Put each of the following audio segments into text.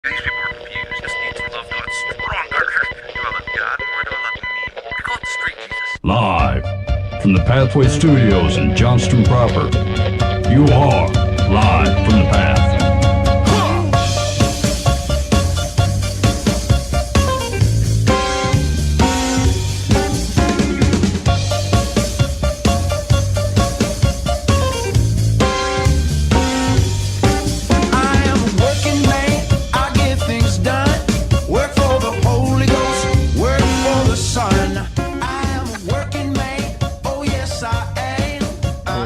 These people are confused. This needs love done stronger. Do I love God more? Do I love me? I call it the street Jesus. Live from the Pathway Studios in Johnston proper. You are live from the Path.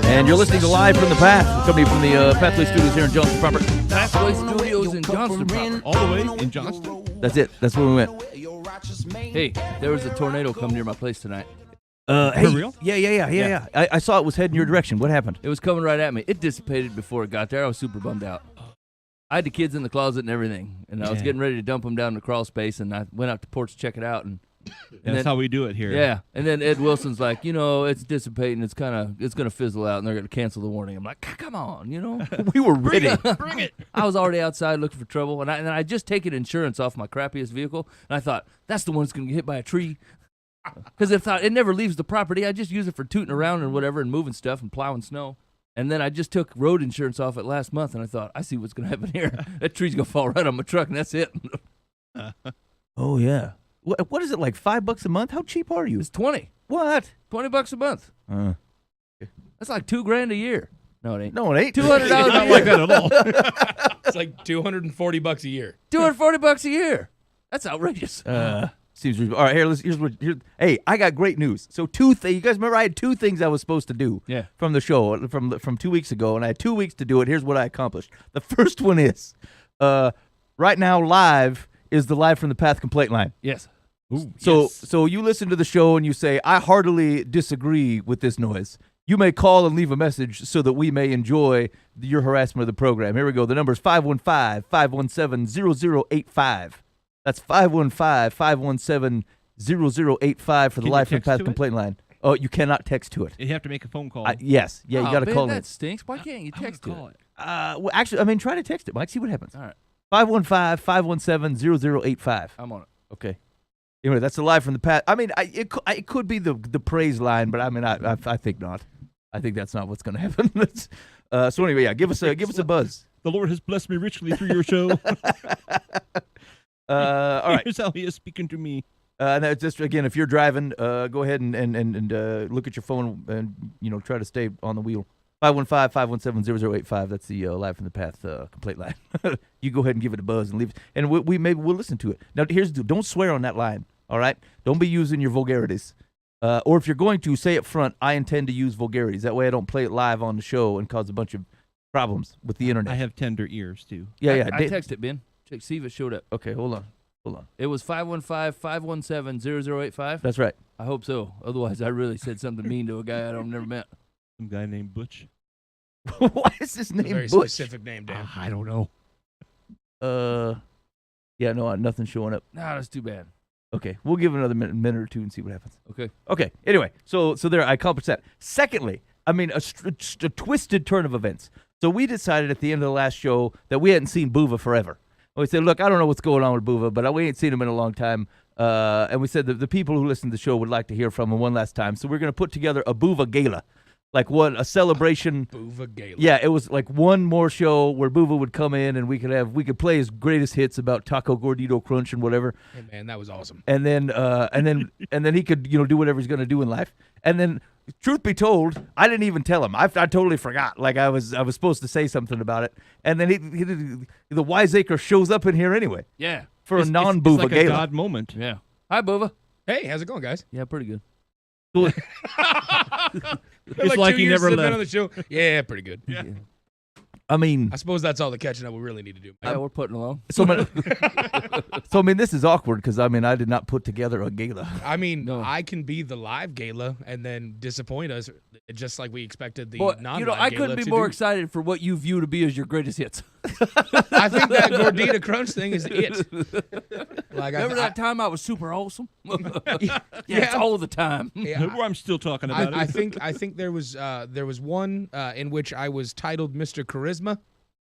And you're listening to Live from the Path. We're coming from the Pathway Studios here in Johnston proper. Pathway Studios in Johnston proper. All the way in Johnston? That's it. That's where we went. Hey, there was a tornado come near my place tonight. Hey, real? Yeah. I saw it was heading your direction. What happened? It was coming right at me. It dissipated before it got there. I was super bummed out. I had the kids in the closet and everything, and I was getting ready to dump them down in the crawl space, and I went out to the porch to check it out, and That's how we do it here. yeah. And then Ed Wilson's like, it's dissipating. It's gonna fizzle out, and they're gonna cancel the warning. I'm like, come on, We were ready. Bring it. I was already outside looking for trouble, and I just taken insurance off my crappiest vehicle, and I thought that's the one that's gonna get hit by a tree, because it never leaves the property. I just use it for tooting around and whatever, and moving stuff and plowing snow. And then I just took road insurance off it last month, and I thought, I see what's gonna happen here. That tree's gonna fall right on my truck, and that's it. Oh, yeah. What is it, like $5 a month? How cheap are you? It's 20. What? $20 a month. That's like $2,000 a year. No, it ain't. No, it ain't. $200 Not a like year. that at all. It's like $240 a year. $240 a year. That's outrageous. Seems reasonable. All right, here's hey, I got great news. So you guys remember I had two things I was supposed to do from the show from 2 weeks ago, and I had 2 weeks to do it. Here's what I accomplished. The first one is right now live is the Live from the Path complaint line. Yes. Ooh, So you listen to the show and you say, I heartily disagree with this noise. You may call and leave a message so that we may enjoy your harassment of the program. Here we go. The number is 515-517-0085. That's 515-517-0085 for the Can Live you from the text Path to it? complaint line. Oh, you cannot text to it. You have to make a phone call. Yes. Yeah, you got to call That it. stinks. Why can't you text to call it? Well, actually, try to text it, Mike. See what happens. All right. 515-517-0085. I'm on it. Okay. Anyway, that's the Live from the Path. I mean, it could be the praise line, but I mean, I think not. I think that's not what's going to happen. So anyway, yeah, give us a buzz. The Lord has blessed me richly through your show. All right. Here's how he is speaking to me. Now just again, if you're driving, go ahead and look at your phone and try to stay on the wheel. 515-517-0085. That's the Live from the Path complaint line. You go ahead and give it a buzz and leave it, and we'll listen to it. Now here's the deal. Don't swear on that line. All right. Don't be using your vulgarities. Or if you're going to, say up front, I intend to use vulgarities. That way I don't play it live on the show and cause a bunch of problems with the internet. I have tender ears, too. Yeah. I texted it, Ben. Check, see if it showed up. Okay, hold on. It was 515-517-0085. That's right. I hope so. Otherwise, I really said something mean to a guy I don't never met. Some guy named Butch. Why is his name Very Butch? specific name, Dan. I don't know. Yeah, no, nothing's showing up. Nah, that's too bad. Okay, we'll give it another minute or two and see what happens. Okay. Anyway, so there, I accomplished that. Secondly, I mean, a twisted turn of events. So we decided at the end of the last show that we hadn't seen Buva forever. And we said, look, I don't know what's going on with Buva, but we ain't seen him in a long time. And we said that the people who listen to the show would like to hear from him one last time. So we're going to put together a Buva Gala. Like a celebration. Buva Gala. Yeah, it was like one more show where Buva would come in and we could play his greatest hits about Taco Gordito Crunch and whatever. Hey, man, that was awesome. And then he could do whatever he's going to do in life. And then, truth be told, I didn't even tell him. I totally forgot. Like I was supposed to say something about it. And then the wiseacre shows up in here anyway. Yeah. For a non-Buva It's like Gala. a God moment. Yeah. Hi, Bova. Hey, how's it going, guys? Yeah, pretty good. It's like 2 he years never since I've been left. on the show. Yeah, pretty good. Yeah. I mean, I suppose that's all the catching up we really need to do. Yeah, we're putting along. so I mean, this is awkward because I did not put together a gala. I mean, No. I can be the live gala and then disappoint us, just like we expected the Boy, non-live I gala couldn't be to more do. excited for what you view to be as your greatest hits. I think that Gordita Crunch thing is it. Like, Remember that time I was super awesome? Yeah. It's all the time. Yeah, I'm still talking about I it. think there was one in which I was titled Mr. Charisma.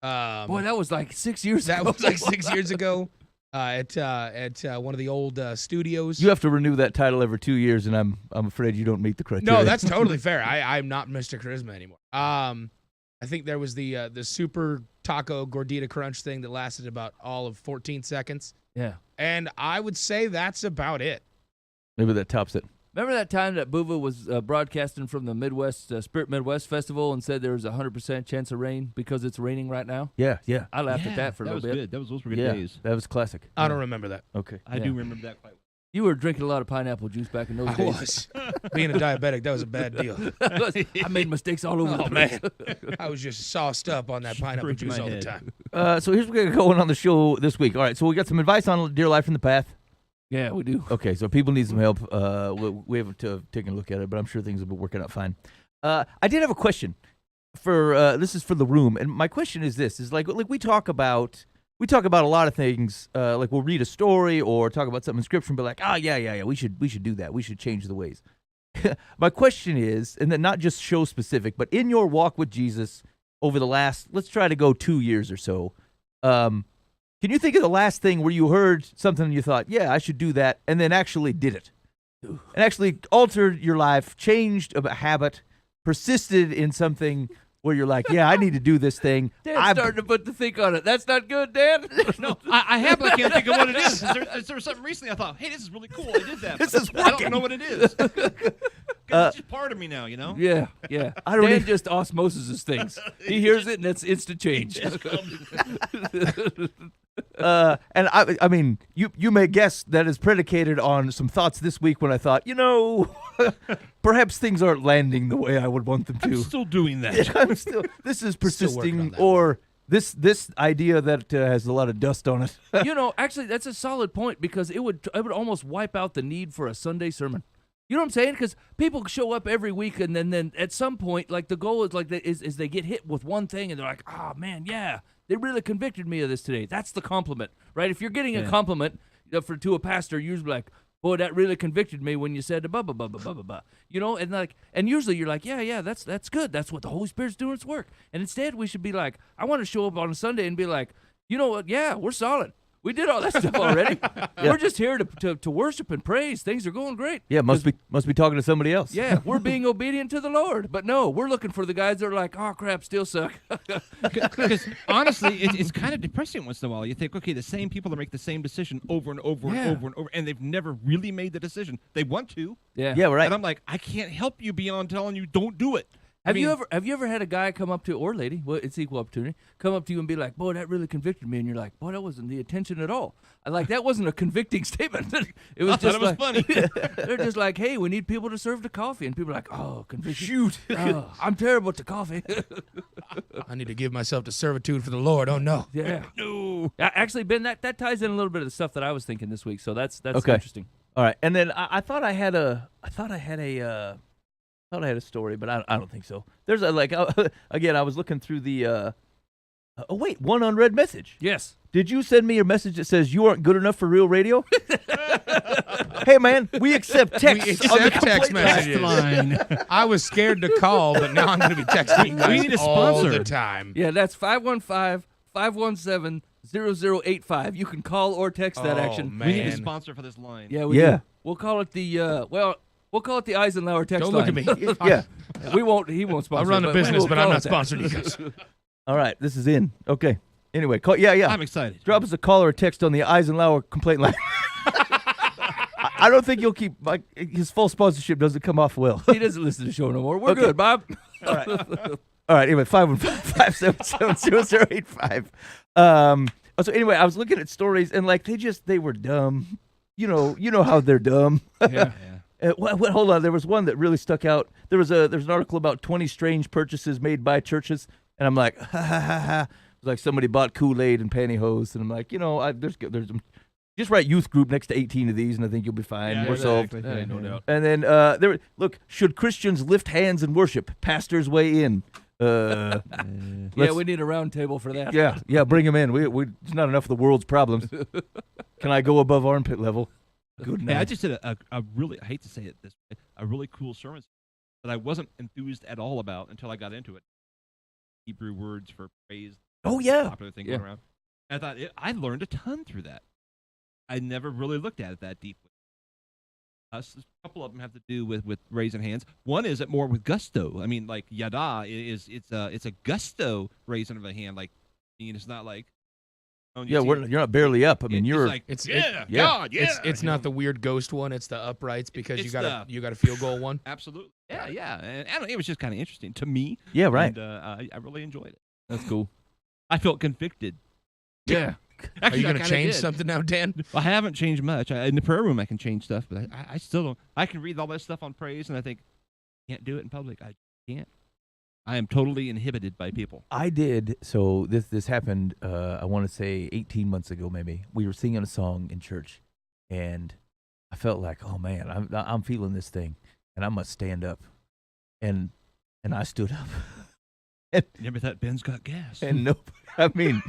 Boy, that was like 6 years that ago. was like 6 years ago at one of the old studios. You have to renew that title every 2 years, and I'm afraid you don't meet the criteria. No, that's totally fair. I'm not Mr. Charisma anymore. I think there was the Super Taco Gordita Crunch thing that lasted about all of 14 seconds. Yeah. And I would say that's about it. Maybe that tops it. Remember that time that Buva was broadcasting from the Midwest Spirit Midwest Festival and said there was a 100% chance of rain because it's raining right now? Yeah, yeah. I laughed at that for a little was bit. good. Those were good Yeah, days. that was classic. I don't remember that. Okay. I do remember that quite well. You were drinking a lot of pineapple juice back in those I days. was. Being a diabetic, that was a bad deal. I made mistakes all over Oh, the place. man. I was just sauced up on that pineapple Scratch juice my all the head. time. So here's what we're going on the show this week. All right, so we got some advice on Dear Life from the Path. Yeah, we do. Okay, so people need some help. We haven't taken a look at it, but I'm sure things will be working out fine. I did have a question for this is for the room, and my question is this: is like we talk about a lot of things. Like we'll read a story or talk about something in scripture and be like, yeah, we should do that. We should change the ways. My question is, and then not just show specific, but in your walk with Jesus over the last, let's try to go 2 years or so. Can you think of the last thing where you heard something and you thought, yeah, I should do that, and then actually did it? And actually altered your life, changed a habit, persisted in something where you're like, yeah, I need to do this thing. Dan's starting to put the think on it. That's not good, Dan. No, I have, but I can't think of what it is. There was something recently I thought, hey, this is really cool. I did that. This but is I working. don't know what it is. 'Cause it's just part of me now, you know? Yeah, yeah. I don't Dan even- just osmoses things. He hears it and it's instant change. And I mean, you may guess that is predicated on some thoughts this week when I thought, perhaps things aren't landing the way I would want them I'm to. still doing that. This is Still working on persisting, that or this idea that has a lot of dust on it. Actually, that's a solid point because it would almost wipe out the need for a Sunday sermon. You know what I'm saying? Because people show up every week, and then at some point, like the goal is like is they get hit with one thing, and they're like, oh man, yeah, they really convicted me of this today. That's the compliment, right? If you're getting a compliment to a pastor, you're usually like, boy, that really convicted me when you said the blah blah blah blah blah blah blah. And usually you're like, yeah, that's good. That's what the Holy Spirit's doing its work. And instead, we should be like, I want to show up on a Sunday and be like, you know what? Yeah, we're solid. We did all that stuff already. We're just here to worship and praise. Things are going great. Yeah, must be talking to somebody else. Yeah, we're being obedient to the Lord. But no, we're looking for the guys that are like, oh, crap, still suck. Because honestly, it's kind of depressing once in a while. You think, okay, the same people that make the same decision over and over and over and over, and they've never really made the decision. They want to. Yeah. Yeah, right. And I'm like, I can't help you beyond telling you don't do it. Have you ever had a guy come up to, or lady, well, it's equal opportunity, come up to you and be like, boy, that really convicted me, and you're like, boy, that wasn't the intention at all. That wasn't a convicting statement. It was I just thought it was like, funny. they're just like, hey, we need people to serve the coffee, and people are like, oh, conviction. Shoot, I'm terrible at the coffee. I need to give myself to servitude for the Lord. Oh, no. Yeah. No. Actually, Ben, that ties in a little bit of the stuff that I was thinking this week, so that's Okay. interesting. All right, and then I thought I had a story, but I don't think so. There's again, I was looking through the. One unread message. Yes. Did you send me a message that says you aren't good enough for real radio? Hey man, we accept text. We on the accept text complaint line. messages. I was scared to call, but now I'm going to be texting you guys need a all sponsor. the time. Yeah, that's 515-517-0085. You can call or text that Oh, action. man. We need a sponsor for this line. Yeah, we Yeah. do. We'll call it the we'll call it the Eisenhower text Don't look line. at me. Yeah. He won't sponsor. I run it, a but we business, will but I'm call not it that. sponsoring you guys. All right, this is in. Okay. Anyway, call. Yeah. I'm excited. Drop us a call or a text on the Eisenhower complaint line. I don't think you'll keep his full sponsorship doesn't come off well. He doesn't listen to the show no more. We're Okay. good, Bob. All right, anyway, 515-577-0085. So anyway, I was looking at stories and they were dumb. You know how they're dumb. Yeah. Hold on, there was one that really stuck out. There's an article about 20 strange purchases made by churches, and I'm like, ha ha ha ha. It was like somebody bought Kool-Aid and pantyhose, and I'm like, there's just write youth group next to 18 of these, and I think you'll be fine. Yeah, We're solved. exactly. Yeah, no doubt. And then look, should Christians lift hands in worship? Pastors weigh in. Yeah, Let's- we need a round table for that. Yeah, bring them in. We it's not enough of the world's problems. Can I go above armpit level? Good Hey, I night. just did a really, I hate to say it this way, a really cool sermon that I wasn't enthused at all about until I got into it. Hebrew words for praise. Oh yeah. popular thing going around. And I thought I learned a ton through that. I never really looked at it that deeply. A couple of them have to do with raising hands. One is more with gusto. I mean, like yada it's a gusto raising of a hand. Like, I mean, it's not like Yeah, you're not barely up. I mean, you're like It's God, yeah. It's not the weird ghost one. It's the uprights because It's you got a field goal one. absolutely yeah. And I don't know, it was just kind of interesting to me. yeah, right. And I really enjoyed it. That's cool. I felt convicted. Yeah. Are you Actually, going to change did. something now, Dan? I haven't changed much. In the prayer room, I can change stuff, but I still don't. I can read all that stuff on praise, and I think, can't do it in public. I can't. I am totally inhibited by people. I did. So this happened. I want to say 18 months ago, maybe. We were singing a song in church, and I felt like, oh man, I'm feeling this thing, and I must stand up, and I stood up. Never thought Ben's got gas. And nope. I mean,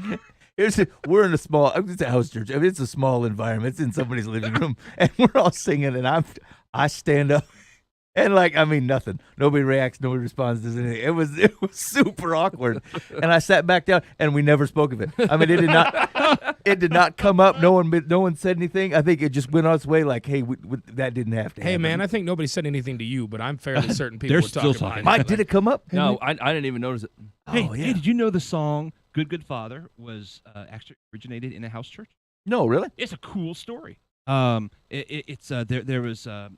we're in it's a house church. I mean, it's a small environment. It's in somebody's living room, and we're all singing, and I stand up, and nothing. Nobody reacts. Nobody responds to anything. It was super awkward, and I sat back down, and we never spoke of it. I mean, it did not come up. No one said anything. I think it just went on its way. Like, hey, that didn't have to happen. Hey, man, I think nobody said anything to you, but I'm fairly certain people They're were still talking. talking. Mike, did it come up? No, I didn't even notice it. Hey, did you know the song "Good Father" was actually originated in a house church? No, really? It's a cool story. It's there was a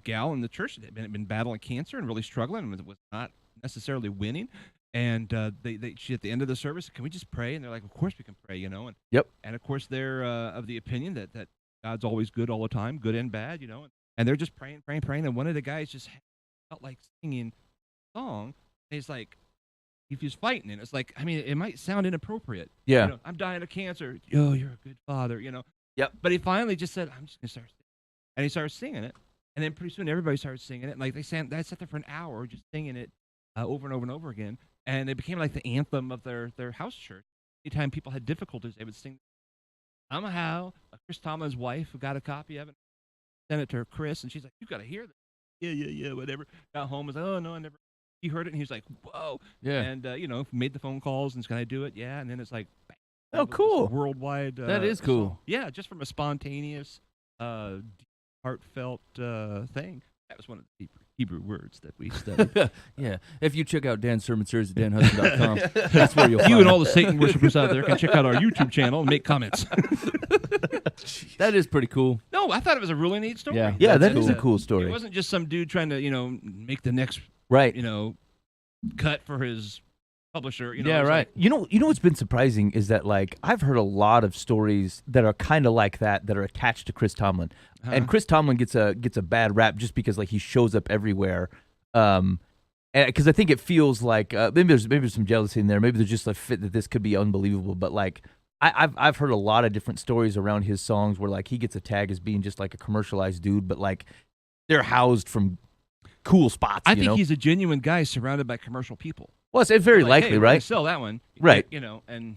gal in the church that had been battling cancer and really struggling and was not necessarily winning. And she at the end of the service said, "Can we just pray?" And they're like, "Of course we can pray," you know. And Yep. And of course they're of the opinion that God's always good all the time, good and bad, you know. And they're just praying. And one of the guys just felt like singing a song. And he's like, if he's fighting, and it's like, I mean, it might sound inappropriate. Yeah. You know, I'm dying of cancer. Oh, you're a good father, you know. Yep. But he finally just said, "I'm just gonna start singing," and he started singing it. And then pretty soon everybody started singing it. And like they sat there for an hour just singing it over and over and over again. And it became like the anthem of their house church. Anytime people had difficulties, they would sing. Somehow, Chris Tomlin's wife got a copy of it, sent it to Chris, and she's like, "You got to hear this." Yeah, whatever. Got home, was like, "Oh, no, I never." He heard it, and he was like, "Whoa." Yeah. And, made the phone calls, and can I do it? Yeah. And then it's like, bang, Oh, this cool. worldwide. That is cool. song. Yeah, just from a spontaneous, heartfelt thing. That was one of the Hebrew words that we studied. Yeah. If you check out Dan's sermon series at danhudson.com, that's where you'll find You and it. all the Satan worshipers out there can check out our YouTube channel and make comments. That is pretty cool. No, I thought it was a really neat story. Yeah. Yeah, That's that is cool. a cool It story. wasn't just some dude trying to, make the next, Right. cut for his publisher. You know, Yeah, it was right. like, You know what's been surprising is that I've heard a lot of stories that are kind of like that are attached to Chris Tomlin, and Chris Tomlin gets a bad rap just because he shows up everywhere, because I think it feels like maybe there's some jealousy in there, maybe there's just a fit that this could be unbelievable, but I've heard a lot of different stories around his songs where he gets a tag as being just like a commercialized dude, but they're housed from cool spots. I think he's a genuine guy surrounded by commercial people. Well, it's very Like, likely, hey, we're gonna right? Sell that one, Right. And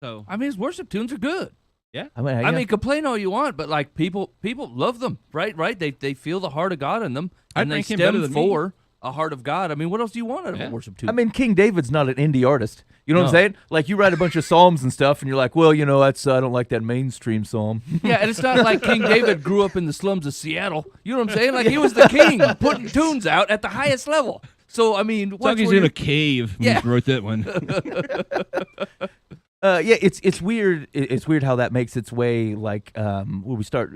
so I mean, his worship tunes are good. I I mean, complain all you want, but people love them, right? They feel the heart of God in them, I'd and they rank him better stem than me. for a heart of God. I mean, what else do you want out of Yeah. a worship tune? I mean, King David's not an indie artist. You know what I'm No. saying? You write a bunch of psalms and stuff, and you're like, well, that's I don't like that mainstream psalm. yeah, and it's not like King David grew up in the slums of Seattle. You know what I'm saying? He was the king, putting tunes out at the highest level. So I mean, it's like he's in a cave when Yeah. he wrote that one. Yeah, it's weird. It's weird how that makes its way. When we start,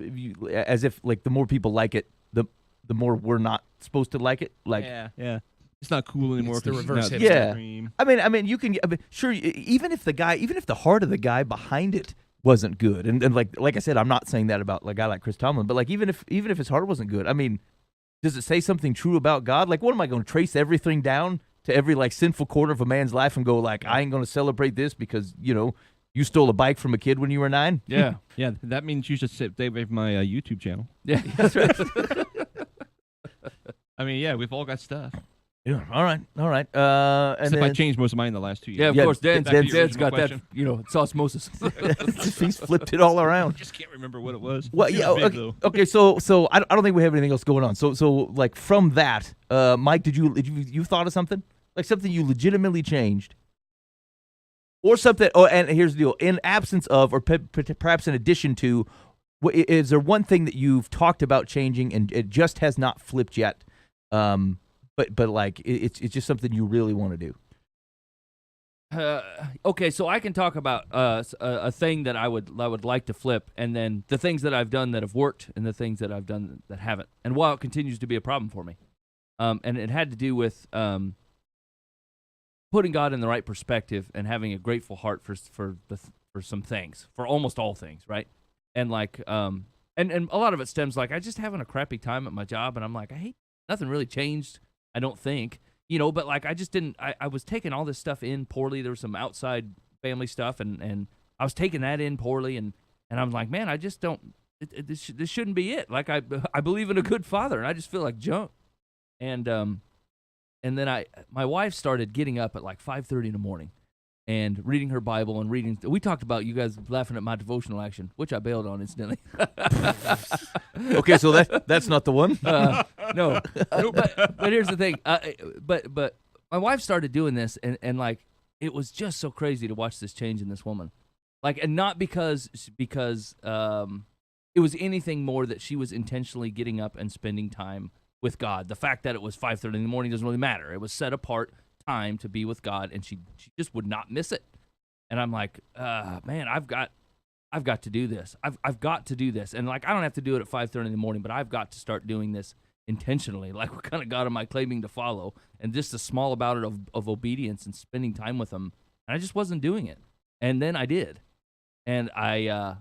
as if the more people like it, the more we're not supposed to like it. yeah. It's not cool anymore. It's the 'cause reverse now hipster. it's Yeah. mainstream. I mean, you can. Sure. Even if the heart of the guy behind it wasn't good, and like I said, I'm not saying that about a guy like Chris Tomlin, but even if his heart wasn't good, I mean, does it say something true about God? What am I going to trace everything down to every sinful corner of a man's life and go I ain't going to celebrate this because you stole a bike from a kid when you were 9? Yeah, Yeah, that means you should sit away from my YouTube channel. yeah, that's right. I mean, yeah, we've all got stuff. Yeah. All right. And Except I then changed most of mine in the last 2 years. Yeah, of Yeah, course. Dan's back to your Dan's original got that. question. It's osmosis. he's flipped it all around. I just can't remember what it was. Well, It yeah. was big, Okay. though. Okay. So I don't think we have anything else going on. So from that, Mike, did you thought of something something you legitimately changed, Or something. Oh, and here's the deal: in absence of, or perhaps in addition to, is there one thing that you've talked about changing and it just has not flipped yet? But like it's just something you really want to do. Okay, so I can talk about a thing that I would like to flip, and then the things that I've done that have worked, and the things that I've done that haven't, and while it continues to be a problem for me, and it had to do with putting God in the right perspective and having a grateful heart for some things, for almost all things, right? And like and a lot of it stems like I just having a crappy time at my job, and I'm like, I hate nothing really changed, I don't think. But like I just didn't. I was taking all this stuff in poorly. There was some outside family stuff, and I was taking that in poorly, and I'm like, man, I just don't. This shouldn't be it. Like I believe in a good father, and I just feel like junk. And then my wife started getting up at like 5:30 in the morning, and reading her Bible and reading. We talked about you guys laughing at my devotional action, which I bailed on incidentally. Okay, so that's not the one. No, but here's the thing. But my wife started doing this, and like it was just so crazy to watch this change in this woman, like, and not because it was anything more that she was intentionally getting up and spending time with God. The fact that it was 5:30 in the morning doesn't really matter. It was set apart time to be with God, and she just would not miss it. And I'm like, man, I've got to do this. I've got to do this. And like I don't have to do it at 5:30 in the morning, but I've got to start doing this intentionally. Like, what kind of God am I claiming to follow? And just a small amount of obedience and spending time with him. And I just wasn't doing it. And then I did. And I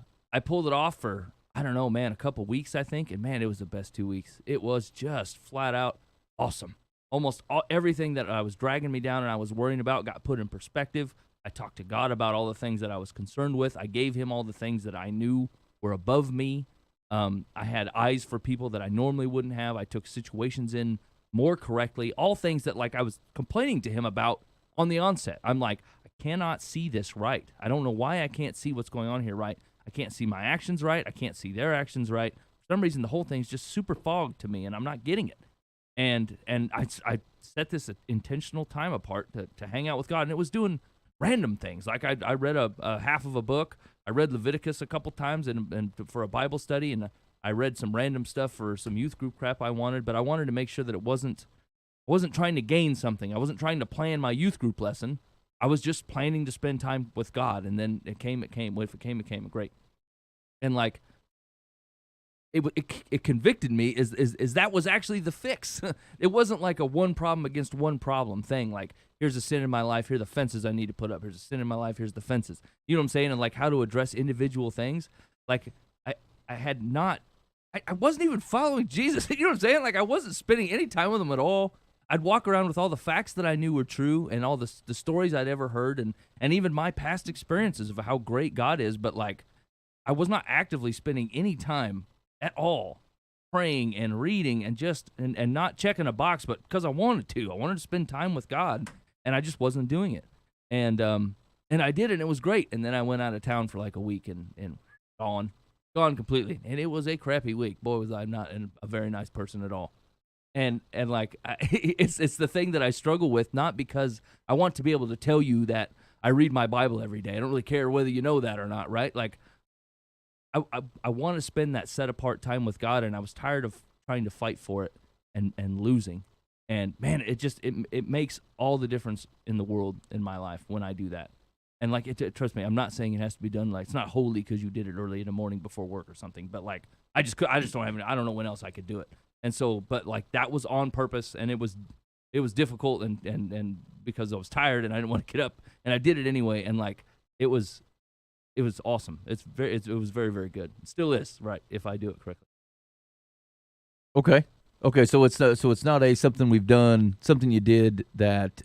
pulled it off for, I don't know, man, a couple weeks, I think. And man, it was the best 2 weeks. It was just flat out awesome. Almost everything that I was dragging me down and I was worrying about got put in perspective. I talked to God about all the things that I was concerned with. I gave him all the things that I knew were above me. I had eyes for people that I normally wouldn't have. I took situations in more correctly. All things that like I was complaining to him about on the onset. I'm like, I cannot see this right. I don't know why I can't see what's going on here right. I can't see my actions right. I can't see their actions right. For some reason, the whole thing's just super fogged to me, and I'm not getting it. And I set this intentional time apart to hang out with God, and it was doing random things. Like I read a half of a book. I read Leviticus a couple times and for a Bible study, and I read some random stuff for some youth group crap I wanted, but I wanted to make sure that I wasn't trying to gain something. I wasn't trying to plan my youth group lesson. I was just planning to spend time with God, and then it came. If it came, great. And like, it convicted me is that was actually the fix. It wasn't like a one problem against one problem thing. Like, here's a sin in my life, here are the fences I need to put up. Here's a sin in my life, here's the fences. You know what I'm saying? And like how to address individual things. Like I wasn't even following Jesus. You know what I'm saying? Like I wasn't spending any time with him at all. I'd walk around with all the facts that I knew were true and all the stories I'd ever heard and even my past experiences of how great God is, but like I was not actively spending any time at all praying and reading and just and not checking a box, but because I wanted to spend time with God, and I just wasn't doing it. And I did it, and it was great. And then I went out of town for like a week and gone completely. And it was a crappy week. Boy, was I not a very nice person at all. And like it's the thing that I struggle with, not because I want to be able to tell you that I read my Bible every day. I don't really care whether you know that or not, right? Like I want to spend that set apart time with God, and I was tired of trying to fight for it and losing. And man, it makes all the difference in the world in my life when I do that. And like trust me, I'm not saying it has to be done like it's not holy because you did it early in the morning before work or something. But like I just don't have I don't know when else I could do it. And so, but like that was on purpose, and it was difficult and because I was tired and I didn't want to get up, and I did it anyway. And like it was awesome. It was very, very good. It still is, right, if I do it correctly. Okay. So it's not something we've done, something you did that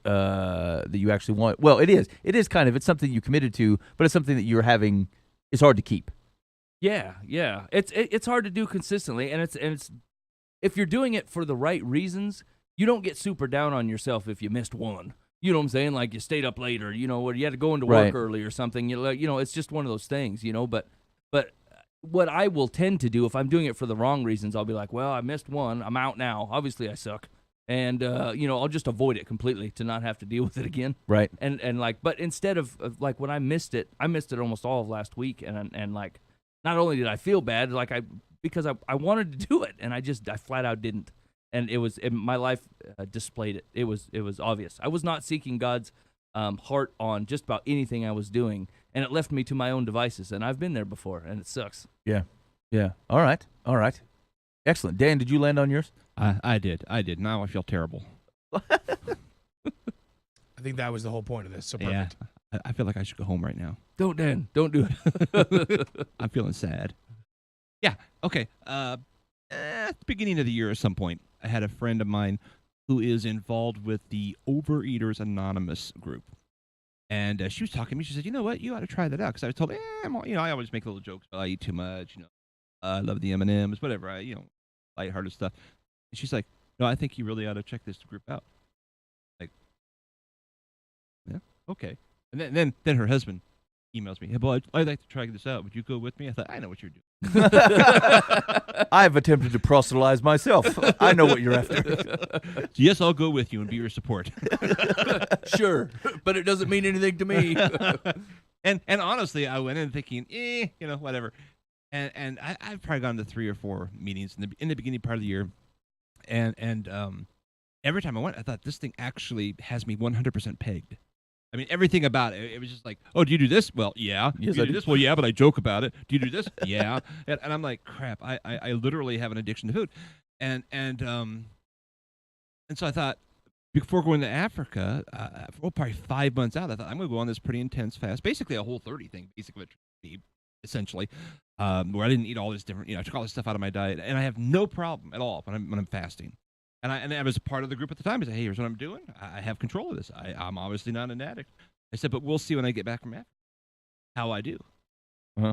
you actually want. Well, it is. It is kind of. It's something you committed to, but it's something that you're having. It's hard to keep. Yeah. It's hard to do consistently, and it's if you're doing it for the right reasons, you don't get super down on yourself if you missed one. You know what I'm saying? Like you stayed up late, or or you had to go into work early or something. It's just one of those things, But what I will tend to do if I'm doing it for the wrong reasons, I'll be like, well, I missed one. I'm out now. Obviously, I suck, and I'll just avoid it completely to not have to deal with it again. Right. And like, but instead of like when I missed it almost all of last week, and like, not only did I feel bad, like because I wanted to do it, and I flat out didn't, and my life displayed it. It was obvious. I was not seeking God's heart on just about anything I was doing, and it left me to my own devices, and I've been there before, and it sucks. Yeah. All right. Excellent. Dan, did you land on yours? I did. Now I feel terrible. I think that was the whole point of this. So perfect. Yeah. I feel like I should go home right now. Don't, Dan. Don't do it. I'm feeling sad. Yeah. Okay. At the beginning of the year at some point, I had a friend of mine who is involved with the Overeaters Anonymous group. And she was talking to me. She said, you know what? You ought to try that out. Because I was told, I always make little jokes about I eat too much. I love the M&Ms, whatever. Lighthearted stuff. And she's like, no, I think you really ought to check this group out. Like, yeah, okay. And then her husband emails me, hey, boy, I'd like to try this out. Would you go with me? I thought, I know what you're doing. I've attempted to proselytize myself. I know what you're after. Yes, I'll go with you and be your support. Sure, but it doesn't mean anything to me. And honestly, I went in thinking, whatever. And I've probably gone to 3 or 4 meetings in the beginning part of the year, and every time I went, I thought this thing actually has me 100% pegged. I mean, everything about it. It was just like, oh, do you do this? Well, yeah. Yes, do you I do do. this? Well, yeah, but I joke about it. Do you do this? Yeah. And I'm like, crap. I literally have an addiction to food, and so I thought, before going to Africa, probably 5 months out, I thought I'm going to go on this pretty intense fast, basically a Whole30 thing, basically, essentially, where I didn't eat all this different, I took all this stuff out of my diet, and I have no problem at all when I'm fasting. And I was a part of the group at the time. I said, hey, here's what I'm doing. I have control of this. I'm obviously not an addict. I said, but we'll see when I get back from Africa how I do. Uh-huh.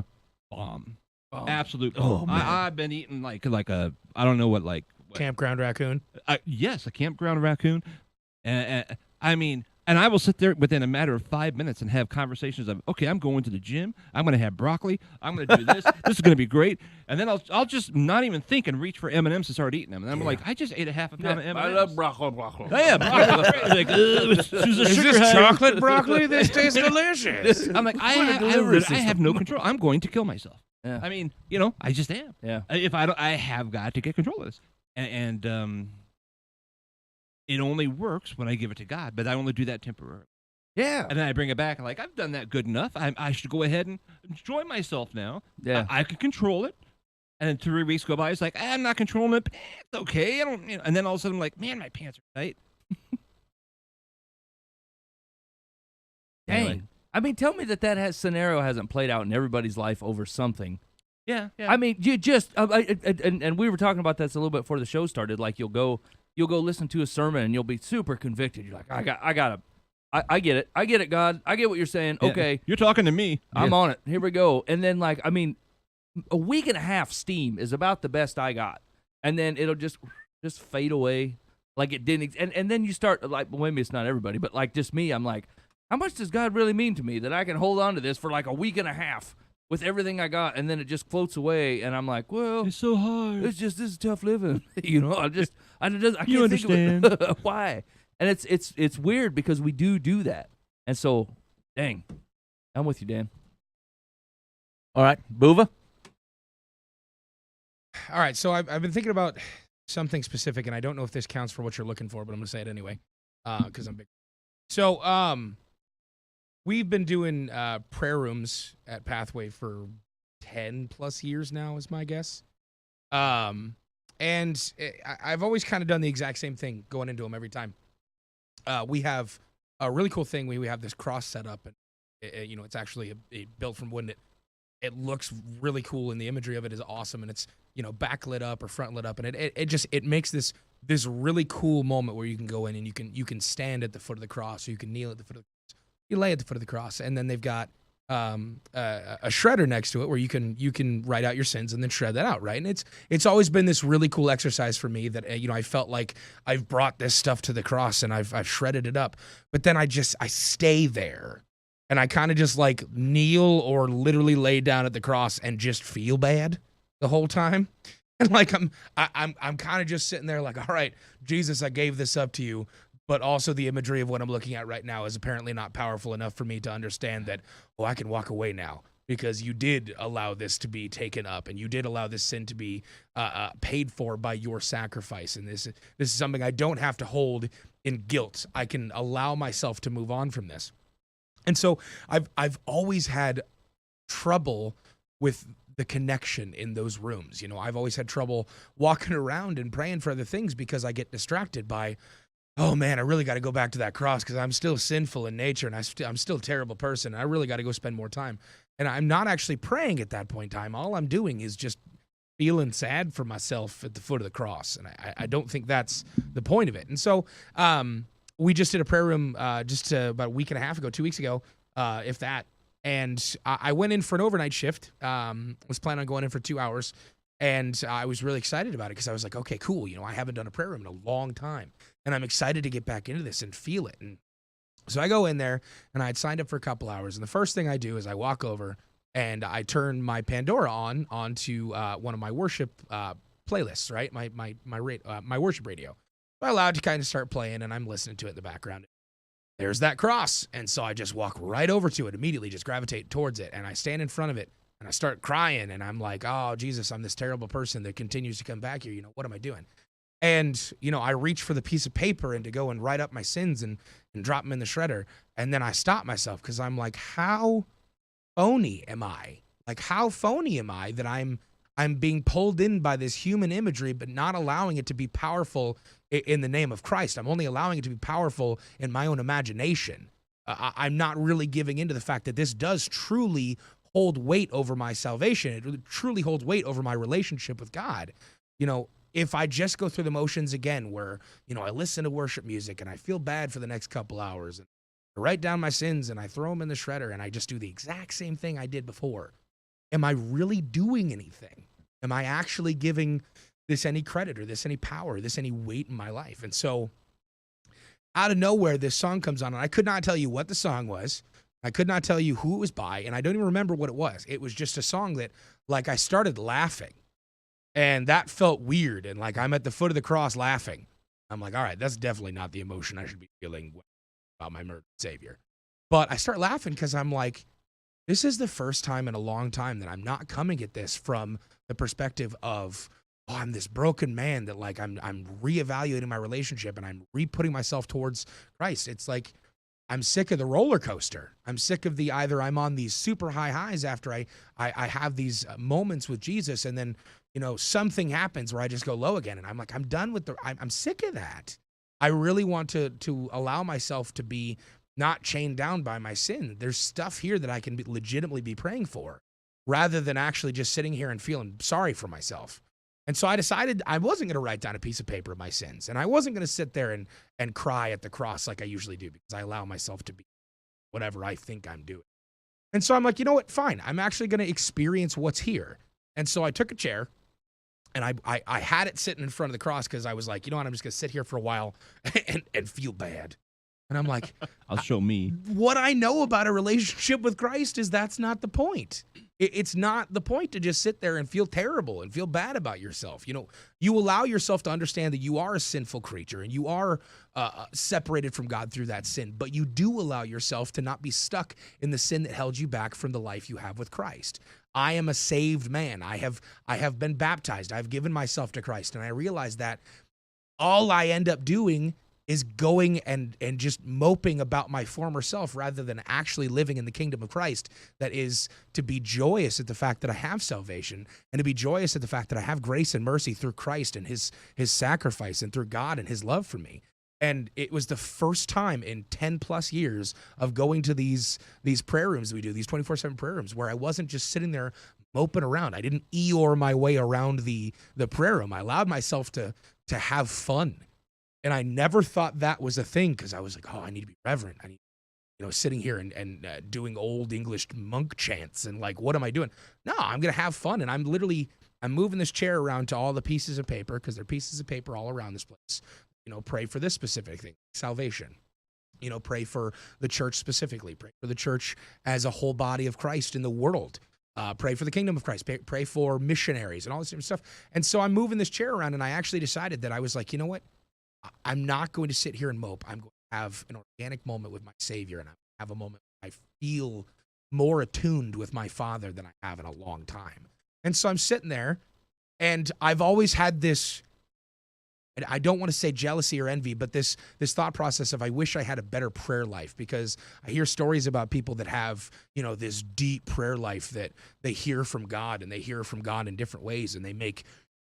Bomb. Oh. Absolute Oh, bomb. man. I've been eating like a, I don't know what. Campground raccoon. Yes, a campground raccoon. And I will sit there within a matter of 5 minutes and have conversations of, okay, I'm going to the gym. I'm going to have broccoli. I'm going to do this. This is going to be great. And then I'll just not even think and reach for M&Ms and start eating them. And I'm like, I just ate a half a pound of M&Ms. I love broccoli. Oh, yeah, broccoli. Like, Is this chocolate broccoli? This tastes delicious. I'm like, I have no control. I'm going to kill myself. Yeah. I mean, I just am. Yeah. If I don't, I have got to get control of this. And it only works when I give it to God, but I only do that temporarily. Yeah. And then I bring it back. I'm like, I've done that good enough. I should go ahead and enjoy myself now. Yeah. I can control it. And then 3 weeks go by. It's like, I'm not controlling it. But it's okay. I don't. And then all of a sudden, I'm like, man, my pants are tight. Dang. Anyway. I mean, tell me that scenario hasn't played out in everybody's life over something. Yeah. I mean, you just and we were talking about this a little bit before the show started. Like you'll go listen to a sermon and you'll be super convicted. You're like, I get it, God. I get what you're saying. Yeah. Okay, You're talking to me. I'm on it. Here we go. And then a week and a half steam is about the best I got, and then it'll just fade away like it didn't. And then you start like, well, maybe it's not everybody, but like just me. I'm like, how much does God really mean to me that I can hold on to this for like a week and a half with everything I got, and then it just floats away, and I'm like, well, It's so hard. it's just this is tough living, I can't You think of it. Why? And it's weird because we do that, and so, dang, I'm with you, Dan. All right. Buva? All right, so I've been thinking about something specific, and I don't know if this counts for what you're looking for, but I'm going to say it anyway because I'm big. So we've been doing prayer rooms at Pathway for 10+ years now, is my guess. And I've always kind of done the exact same thing going into them every time. We have a really cool thing. We have this cross set up, and it's actually built from wood. And it looks really cool, and the imagery of it is awesome, and it's backlit up or front lit up, and it makes this really cool moment where you can go in and you can stand at the foot of the cross, or you can kneel at the foot of the cross, you lay at the foot of the cross, and then they've got a shredder next to it where you can write out your sins and then shred that out, right? And it's always been this really cool exercise for me that I felt like I've brought this stuff to the cross and I've shredded it up, but then I stay there. And I kind of just like kneel or literally lay down at the cross and just feel bad the whole time. And like I'm kind of just sitting there like, all right, Jesus, I gave this up to you, but also the imagery of what I'm looking at right now is apparently not powerful enough for me to understand that, oh, I can walk away now because you did allow this to be taken up and you did allow this sin to be paid for by your sacrifice. And this is something I don't have to hold in guilt. I can allow myself to move on from this. And so I've always had trouble with the connection in those rooms. You know, I've always had trouble walking around and praying for other things because I get distracted by, oh man, I really got to go back to that cross because I'm still sinful in nature and I'm still a terrible person. I really got to go spend more time. And I'm not actually praying at that point in time. All I'm doing is just feeling sad for myself at the foot of the cross. And I don't think that's the point of it. And so we just did a prayer room just about a week and a half ago, 2 weeks ago, if that. And I went in for an overnight shift, was planning on going in for 2 hours, and I was really excited about it because I was like, okay, cool. You know, I haven't done a prayer room in a long time, and I'm excited to get back into this and feel it. And so I go in there, and I had signed up for a couple hours, and the first thing I do is I walk over, and I turn my Pandora onto one of my worship playlists, right, my worship radio. I allowed to kind of start playing, and I'm listening to it in the background. There's that cross. And so I just walk right over to it, immediately just gravitate towards it. And I stand in front of it and I start crying. And I'm like, oh, Jesus, I'm this terrible person that continues to come back here. You know, what am I doing? And, you know, I reach for the piece of paper and to go and write up my sins and drop them in the shredder. And then I stop myself because I'm like, how phony am I? Like, how phony am I that I'm being pulled in by this human imagery, but not allowing it to be powerful in the name of Christ. I'm only allowing it to be powerful in my own imagination. I'm not really giving into the fact that this does truly hold weight over my salvation. It truly holds weight over my relationship with God. You know, if I just go through the motions again where, you know, I listen to worship music and I feel bad for the next couple hours and I write down my sins and I throw them in the shredder and I just do the exact same thing I did before, am I really doing anything? Am I actually giving this any credit or this any power, or this any weight in my life? And so out of nowhere, this song comes on, and I could not tell you what the song was. I could not tell you who it was by, and I don't even remember what it was. It was just a song that, like, I started laughing, and that felt weird, and, like, I'm at the foot of the cross laughing. I'm like, all right, that's definitely not the emotion I should be feeling about my murdered Savior. But I start laughing because I'm like, this is the first time in a long time that I'm not coming at this from the perspective of, oh, I'm this broken man that, like, I'm reevaluating my relationship and I'm re-putting myself towards Christ. It's like I'm sick of the roller coaster. I'm sick of the either I'm on these super high highs after I have these moments with Jesus, and then, you know, something happens where I just go low again, and I'm like, I'm done with I'm sick of that. I really want to allow myself to be not chained down by my sin. There's stuff here that I can legitimately be praying for, rather than actually just sitting here and feeling sorry for myself. And so I decided I wasn't going to write down a piece of paper of my sins, and I wasn't going to sit there and cry at the cross like I usually do, because I allow myself to be whatever I think I'm doing. And so I'm like, you know what? Fine. I'm actually going to experience what's here. And so I took a chair, and I had it sitting in front of the cross because I was like, you know what? I'm just going to sit here for a while and feel bad. And I'm like, I'll show me. What I know about a relationship with Christ is that's not the point. It's not the point to just sit there and feel terrible and feel bad about yourself. You know, you allow yourself to understand that you are a sinful creature and you are separated from God through that sin, but you do allow yourself to not be stuck in the sin that held you back from the life you have with Christ. I am a saved man. I have been baptized. I've given myself to Christ, and I realize that all I end up doing is going and just moping about my former self rather than actually living in the kingdom of Christ. That is to be joyous at the fact that I have salvation, and to be joyous at the fact that I have grace and mercy through Christ and his sacrifice, and through God and his love for me. And it was the first time in 10 plus years of going to these prayer rooms we do, these 24/7 prayer rooms, where I wasn't just sitting there moping around. I didn't Eeyore my way around the prayer room. I allowed myself to have fun. And I never thought that was a thing, because I was like, oh, I need to be reverent. I need, you know, sitting here and doing old English monk chants and like, what am I doing? No, I'm going to have fun. And I'm moving this chair around to all the pieces of paper, because there are pieces of paper all around this place. You know, pray for this specific thing, salvation. You know, pray for the church specifically. Pray for the church as a whole body of Christ in the world. pray for the kingdom of Christ, pray for missionaries and all this different stuff. And so I'm moving this chair around, and I actually decided that I was like, you know what? I'm not going to sit here and mope. I'm going to have an organic moment with my Savior, and I have a moment where I feel more attuned with my Father than I have in a long time. And so I'm sitting there, and I've always had this, I don't want to say jealousy or envy, but this thought process of I wish I had a better prayer life, because I hear stories about people that have, this deep prayer life that they hear from God, and they hear from God in different ways, and they make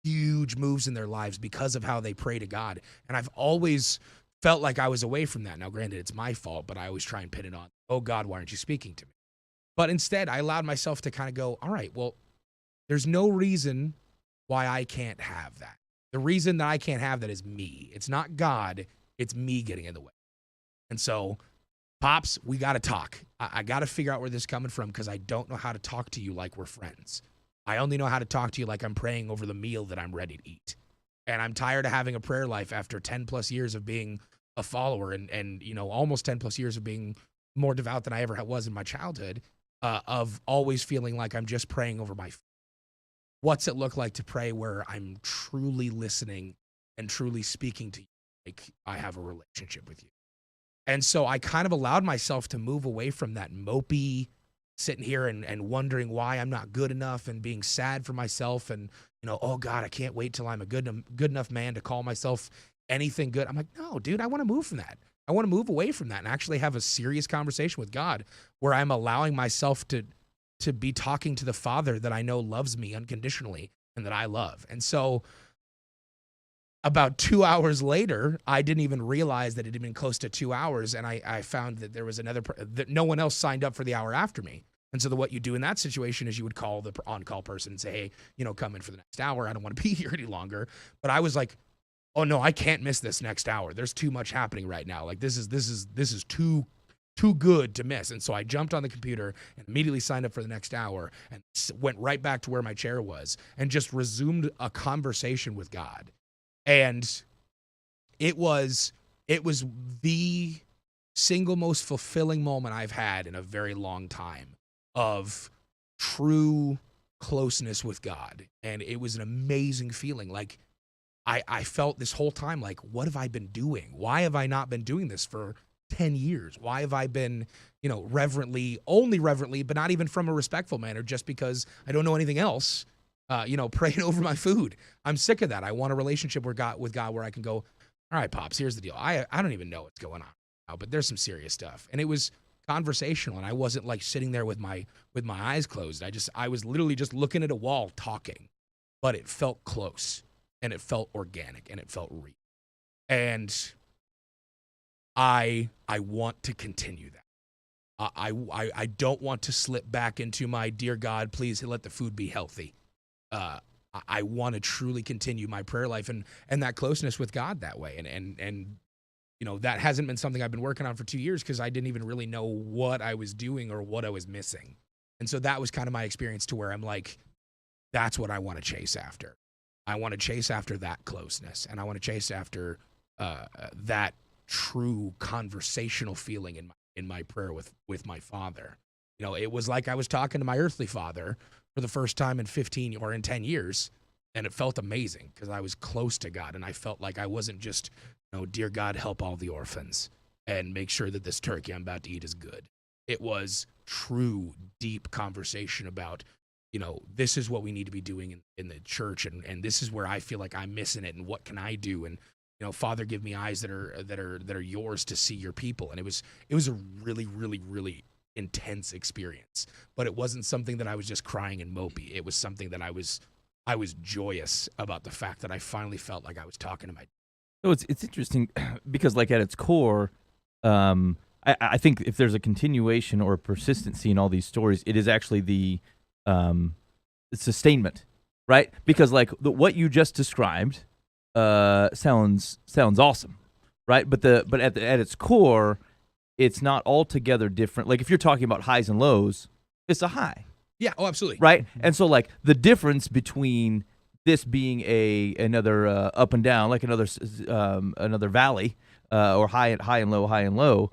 huge moves in their lives because of how they pray to God. And I've always felt like I was away from that. Now, granted, it's my fault, but I always try and pin it on, oh God, why aren't you speaking to me? But instead, I allowed myself to kind of go, all right, well, there's no reason why I can't have that. The reason that I can't have that is me. It's not God, it's me getting in the way. And so, Pops, we got to talk. I got to figure out where this is coming from, because I don't know how to talk to you like we're friends. I only know how to talk to you like I'm praying over the meal that I'm ready to eat. And I'm tired of having a prayer life after 10 plus years of being a follower and almost 10 plus years of being more devout than I ever was in my childhood, of always feeling like I'm just praying over my. What's it look like to pray where I'm truly listening and truly speaking to you like I have a relationship with you? And so I kind of allowed myself to move away from that mopey, sitting here and wondering why I'm not good enough and being sad for myself and, oh God, I can't wait till I'm a good enough man to call myself anything good. I'm like, no, dude, I want to move from that. I want to move away from that and actually have a serious conversation with God where I'm allowing myself to be talking to the Father that I know loves me unconditionally and that I love. And so about 2 hours later, I didn't even realize that it had been close to 2 hours, and I found that there was that no one else signed up for the hour after me. And so what you do in that situation is you would call the on-call person and say, hey, come in for the next hour. I don't want to be here any longer. But I was like, oh no, I can't miss this next hour. There's too much happening right now. Like this is too good to miss. And so I jumped on the computer and immediately signed up for the next hour and went right back to where my chair was and just resumed a conversation with God. And it was the single most fulfilling moment I've had in a very long time of true closeness with God. And it was an amazing feeling. Like I felt this whole time, like, what have I been doing? Why have I not been doing this for 10 years? Why have I been, only reverently, but not even from a respectful manner, just because I don't know anything else, praying over my food. I'm sick of that. I want a relationship with God where I can go, all right, Pops, here's the deal. I don't even know what's going on now, but there's some serious stuff. And it was conversational, and I wasn't like sitting there with my eyes closed. I was literally just looking at a wall talking, but it felt close and it felt organic and it felt real. And I want to continue that. I don't want to slip back into my, dear God, please let the food be healthy. I want to truly continue my prayer life and that closeness with God that way. And that hasn't been something I've been working on for 2 years because I didn't even really know what I was doing or what I was missing. And so that was kind of my experience to where I'm like, that's what I want to chase after. I want to chase after that closeness, and I want to chase after that true conversational feeling in my prayer with my Father. It was like I was talking to my earthly father for the first time in 15 or in 10 years, and it felt amazing because I was close to God, and I felt like I wasn't just, dear God, help all the orphans and make sure that this turkey I'm about to eat is good. It was true, deep conversation about, this is what we need to be doing in the church, and this is where I feel like I'm missing it, and what can I do? And Father, give me eyes that are yours to see your people. And it was a really, really, really intense experience. But it wasn't something that I was just crying and mopey. It was something that I was joyous about the fact that I finally felt like I was talking to my. So it's interesting because, like, at its core, I think if there's a continuation or a persistency in all these stories, it is actually the sustainment, right? Because what you just described sounds awesome, right? But at its core, it's not altogether different. Like if you're talking about highs and lows, it's a high. Yeah. Oh, absolutely. Right. And so the difference between this being another up and down, like another valley, or high and low,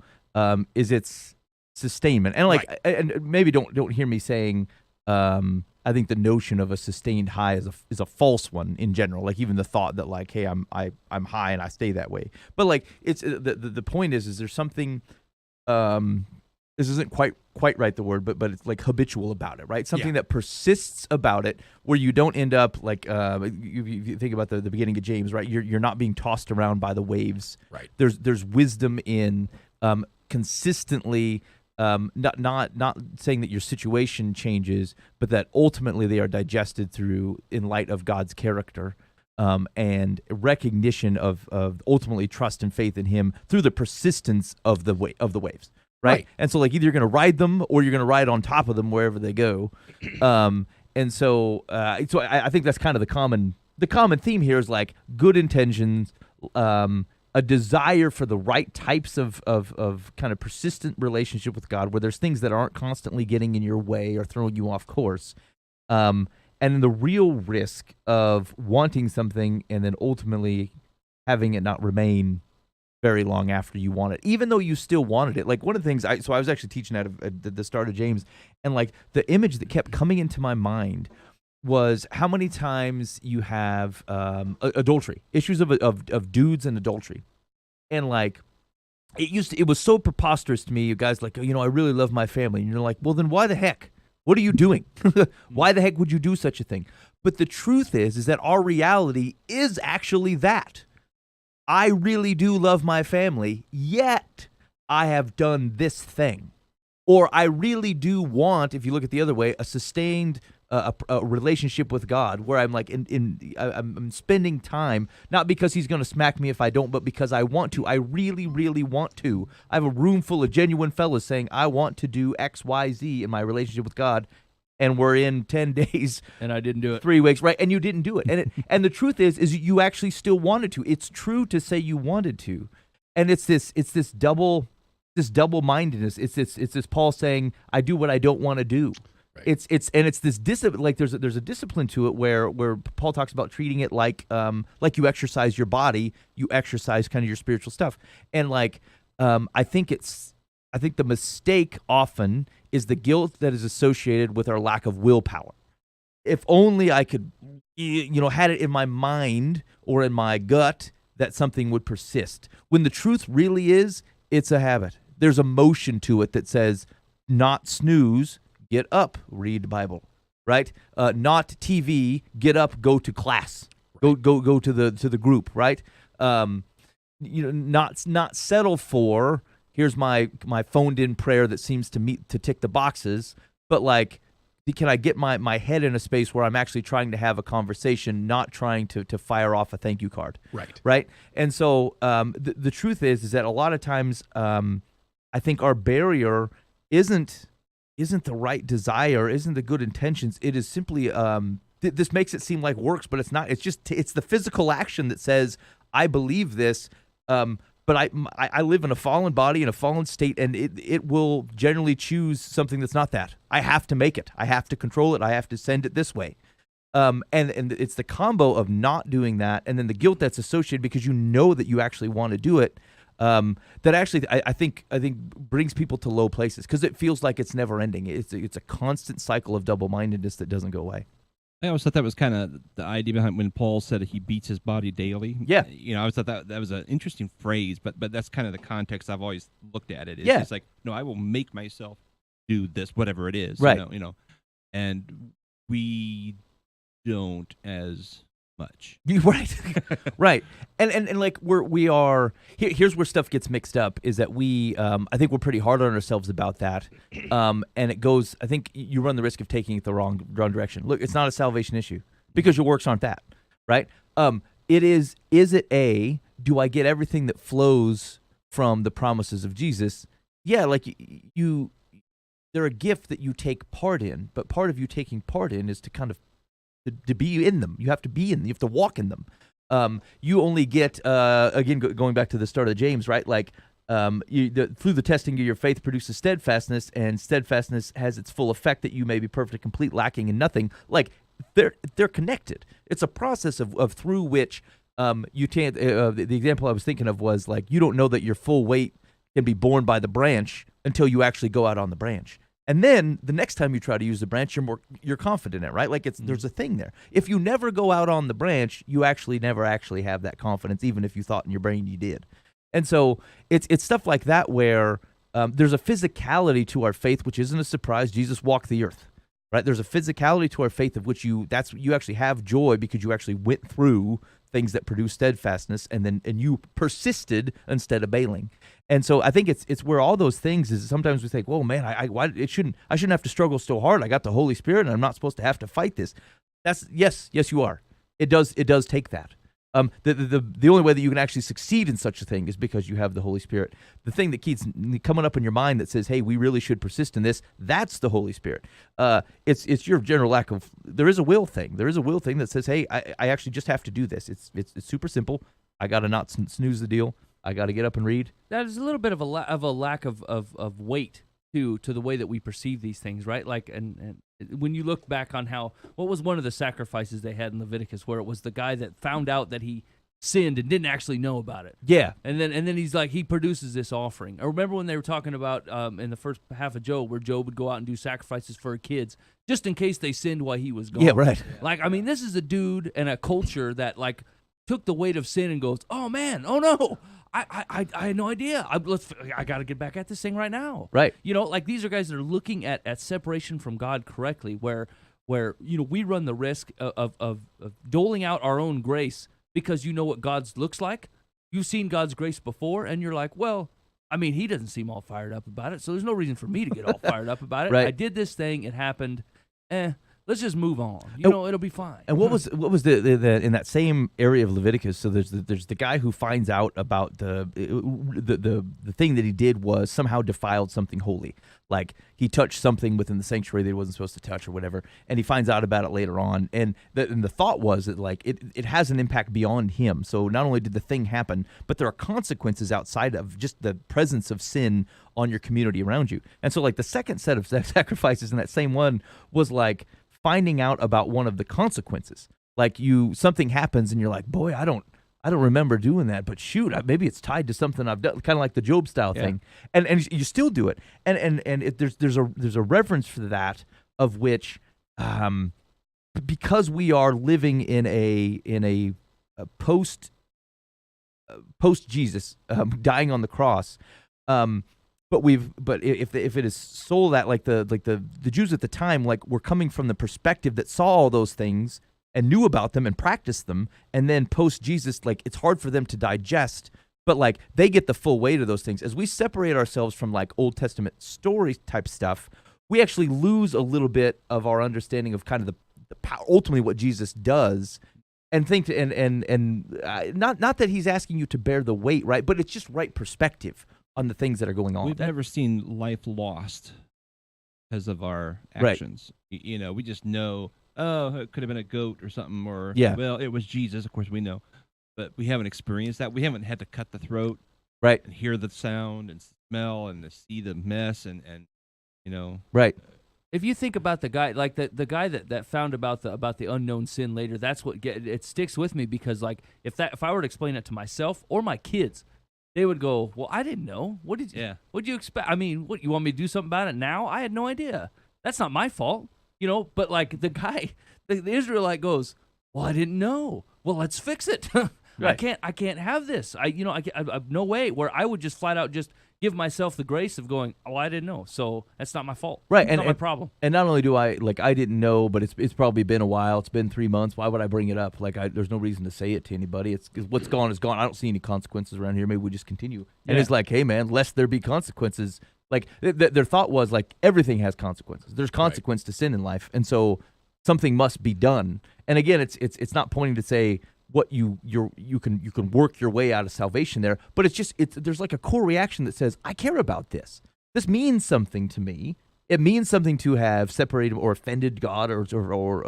is its sustainment. And right. And maybe don't hear me saying I think the notion of a sustained high is a false one in general. Like even the thought that like, hey, I'm high and I stay that way. But like it's the point is there's something. This isn't quite right the word, but it's like habitual about it, right? Something that persists about it, where you don't end up like you think about the beginning of James, right? You're not being tossed around by the waves. Right. There's wisdom in consistently. Not saying that your situation changes, but that ultimately they are digested through in light of God's character, and recognition of ultimately trust and faith in Him through the persistence of the waves, right? And so like either you're going to ride them or you're going to ride on top of them wherever they go, and so I think that's kind of the common theme here is like good intentions. A desire for the right types of kind of persistent relationship with God, where there's things that aren't constantly getting in your way or throwing you off course, and the real risk of wanting something and then ultimately having it not remain very long after you want it, even though you still wanted it. Like one of the things, I was actually teaching at the start of James, and like the image that kept coming into my mind was how many times you have adultery, issues of dudes and adultery. And like it was so preposterous to me, you guys like, I really love my family. And you're like, well then why the heck? What are you doing? Why the heck would you do such a thing? But the truth is that our reality is actually that. I really do love my family, yet I have done this thing. Or I really do want, if you look at the other way, a sustained a relationship with God, where I'm like I'm spending time, not because He's going to smack me if I don't, but because I want to. I really, really want to. I have a room full of genuine fellas saying, I want to do X, Y, Z in my relationship with God, and we're in 10 days. And I didn't do it. 3 weeks, right? And you didn't do it. And the truth is you actually still wanted to. It's true to say you wanted to. And it's this double-mindedness. It's this Paul saying, I do what I don't want to do. Right. It's this discipline. Like there's a discipline to it where Paul talks about treating it like you exercise your body, you exercise kind of your spiritual stuff. And like I think the mistake often is the guilt that is associated with our lack of willpower. If only I could, had it in my mind or in my gut that something would persist. When the truth really is, it's a habit. There's a motion to it that says, not snooze, get up, read Bible, right? Not TV, get up, go to class, go to the group, right? Not settle for, here's my phoned in prayer that seems to tick the boxes, but like, can I get my head in a space where I'm actually trying to have a conversation, not trying to fire off a thank you card, right? And so the truth is that a lot of times I think our barrier isn't the right desire, isn't the good intentions. It is simply this makes it seem like works, but it's not. It's the physical action that says, I believe this, but I live in a fallen body, in a fallen state, and it will generally choose something that's not that. I have to make it. I have to control it. I have to send it this way. And it's the combo of not doing that, and then the guilt that's associated because you know that you actually want to do it. That actually I think brings people to low places because it feels like it's never ending. It's a constant cycle of double-mindedness that doesn't go away. I always thought that was kind of the idea behind when Paul said he beats his body daily. Yeah, I always thought that was an interesting phrase, but that's kind of the context I've always looked at it. It's like, no, I will make myself do this, whatever it is. Right. And we don't as much. Right. And like we are here's where stuff gets mixed up is that we I think we're pretty hard on ourselves about that. And it goes, I think you run the risk of taking it the wrong direction. Look, it's not a salvation issue because your works aren't that, right? Is it do I get everything that flows from the promises of Jesus? Yeah, like they're a gift that you take part in, but part of you taking part in is to kind of to be in them. You have to be in them. You have to walk in them. You only get, again, going back to the start of James, right? Like, through the testing of your faith produces steadfastness, and steadfastness has its full effect that you may be perfect, complete, lacking in nothing. Like, they're connected. It's a process of through which you can't, the example I was thinking of was like, you don't know that your full weight can be borne by the branch until you actually go out on the branch. And then the next time you try to use the branch, you're confident in it, right? Like there's a thing there. If you never go out on the branch, you actually never actually have that confidence, even if you thought in your brain you did. And so it's stuff like that where there's a physicality to our faith, which isn't a surprise. Jesus walked the earth, right? There's a physicality to our faith of which you actually have joy because you actually went through things that produce steadfastness, and you persisted instead of bailing. And so I think it's where all those things is. Sometimes we think, "Whoa, man, I shouldn't have to struggle so hard. I got the Holy Spirit, and I'm not supposed to have to fight this." That's yes, you are. It does take that. The only way that you can actually succeed in such a thing is because you have the Holy Spirit. The thing that keeps coming up in your mind that says, "Hey, we really should persist in this," that's the Holy Spirit. It's your general lack of. There is a will thing. There is a will thing that says, "Hey, I actually just have to do this." It's super simple. I got to not snooze the deal. I got to get up and read. That is a little bit of a lack of weight to the way that we perceive these things, right? Like, and when you look back on what was one of the sacrifices they had in Leviticus, where it was the guy that found out that he sinned and didn't actually know about it. Yeah. And then he's like, he produces this offering. I remember when they were talking about in the first half of Job, where Job would go out and do sacrifices for her kids just in case they sinned while he was gone. Yeah, right. Like, I mean, this is a dude and a culture that like took the weight of sin and goes, "Oh man, oh no, I had no idea. I got to get back at this thing right now." Right. You know, like these are guys that are looking at separation from God correctly, where we run the risk of doling out our own grace because you know what God's looks like. You've seen God's grace before, and you're like, well, I mean, he doesn't seem all fired up about it, so there's no reason for me to get all fired up about it. Right. I did this thing, it happened. Let's just move on. You know, it'll be fine. And what was the in that same area of Leviticus? So there's the guy who finds out about the thing that he did was somehow defiled something holy, like he touched something within the sanctuary that he wasn't supposed to touch or whatever, and he finds out about it later on. And the thought was that like it has an impact beyond him. So not only did the thing happen, but there are consequences outside of just the presence of sin on your community around you. And so like the second set of sacrifices in that same one was like finding out about one of the consequences. Like something happens and you're like, boy, I don't remember doing that, but shoot, maybe it's tied to something I've done, kind of like the Job style thing. And you still do it. And there's a reverence for that, of which because we are living in a post Jesus dying on the cross, but if it is sold that like the Jews at the time, like, were coming from the perspective that saw all those things and knew about them and practiced them, and then post Jesus, like, it's hard for them to digest, but like they get the full weight of those things. As we separate ourselves from like Old Testament story type stuff, we actually lose a little bit of our understanding of kind of the power, ultimately what Jesus does. And think not that he's asking you to bear the weight, right? But it's just right perspective on the things that are going on. We've never seen life lost because of our actions. Right. You know, we just know, oh, it could have been a goat or something, or, well, it was Jesus. Of course, we know. But we haven't experienced that. We haven't had to cut the throat, right, and hear the sound and smell and see the mess and you know. Right. If you think about the guy, like the guy that found about the unknown sin later, that's what it sticks with me, because like if I were to explain it to myself or my kids, they would go, "Well, I didn't know. What did you expect? I mean, what, you want me to do something about it now? I had no idea. That's not my fault, you know." But like the guy, the Israelite goes, "Well, I didn't know. Well, let's fix it. Right. I can't have this. I no way." Where I would just flat out just give myself the grace of going, "Oh, I didn't know, so that's not my fault. Right, it's not my problem." And not only do I didn't know, but it's probably been a while. It's been 3 months. Why would I bring it up? Like, there's no reason to say it to anybody. It's what's gone is gone. I don't see any consequences around here. Maybe we just continue. And it's like, hey man, lest there be consequences. Like their thought was like everything has consequences. There's consequence to sin in life, and so something must be done. And again, it's not pointing to say what you can work your way out of salvation there, but there's like a core reaction that says, I care about this. This means something to me. It means something to have separated or offended God or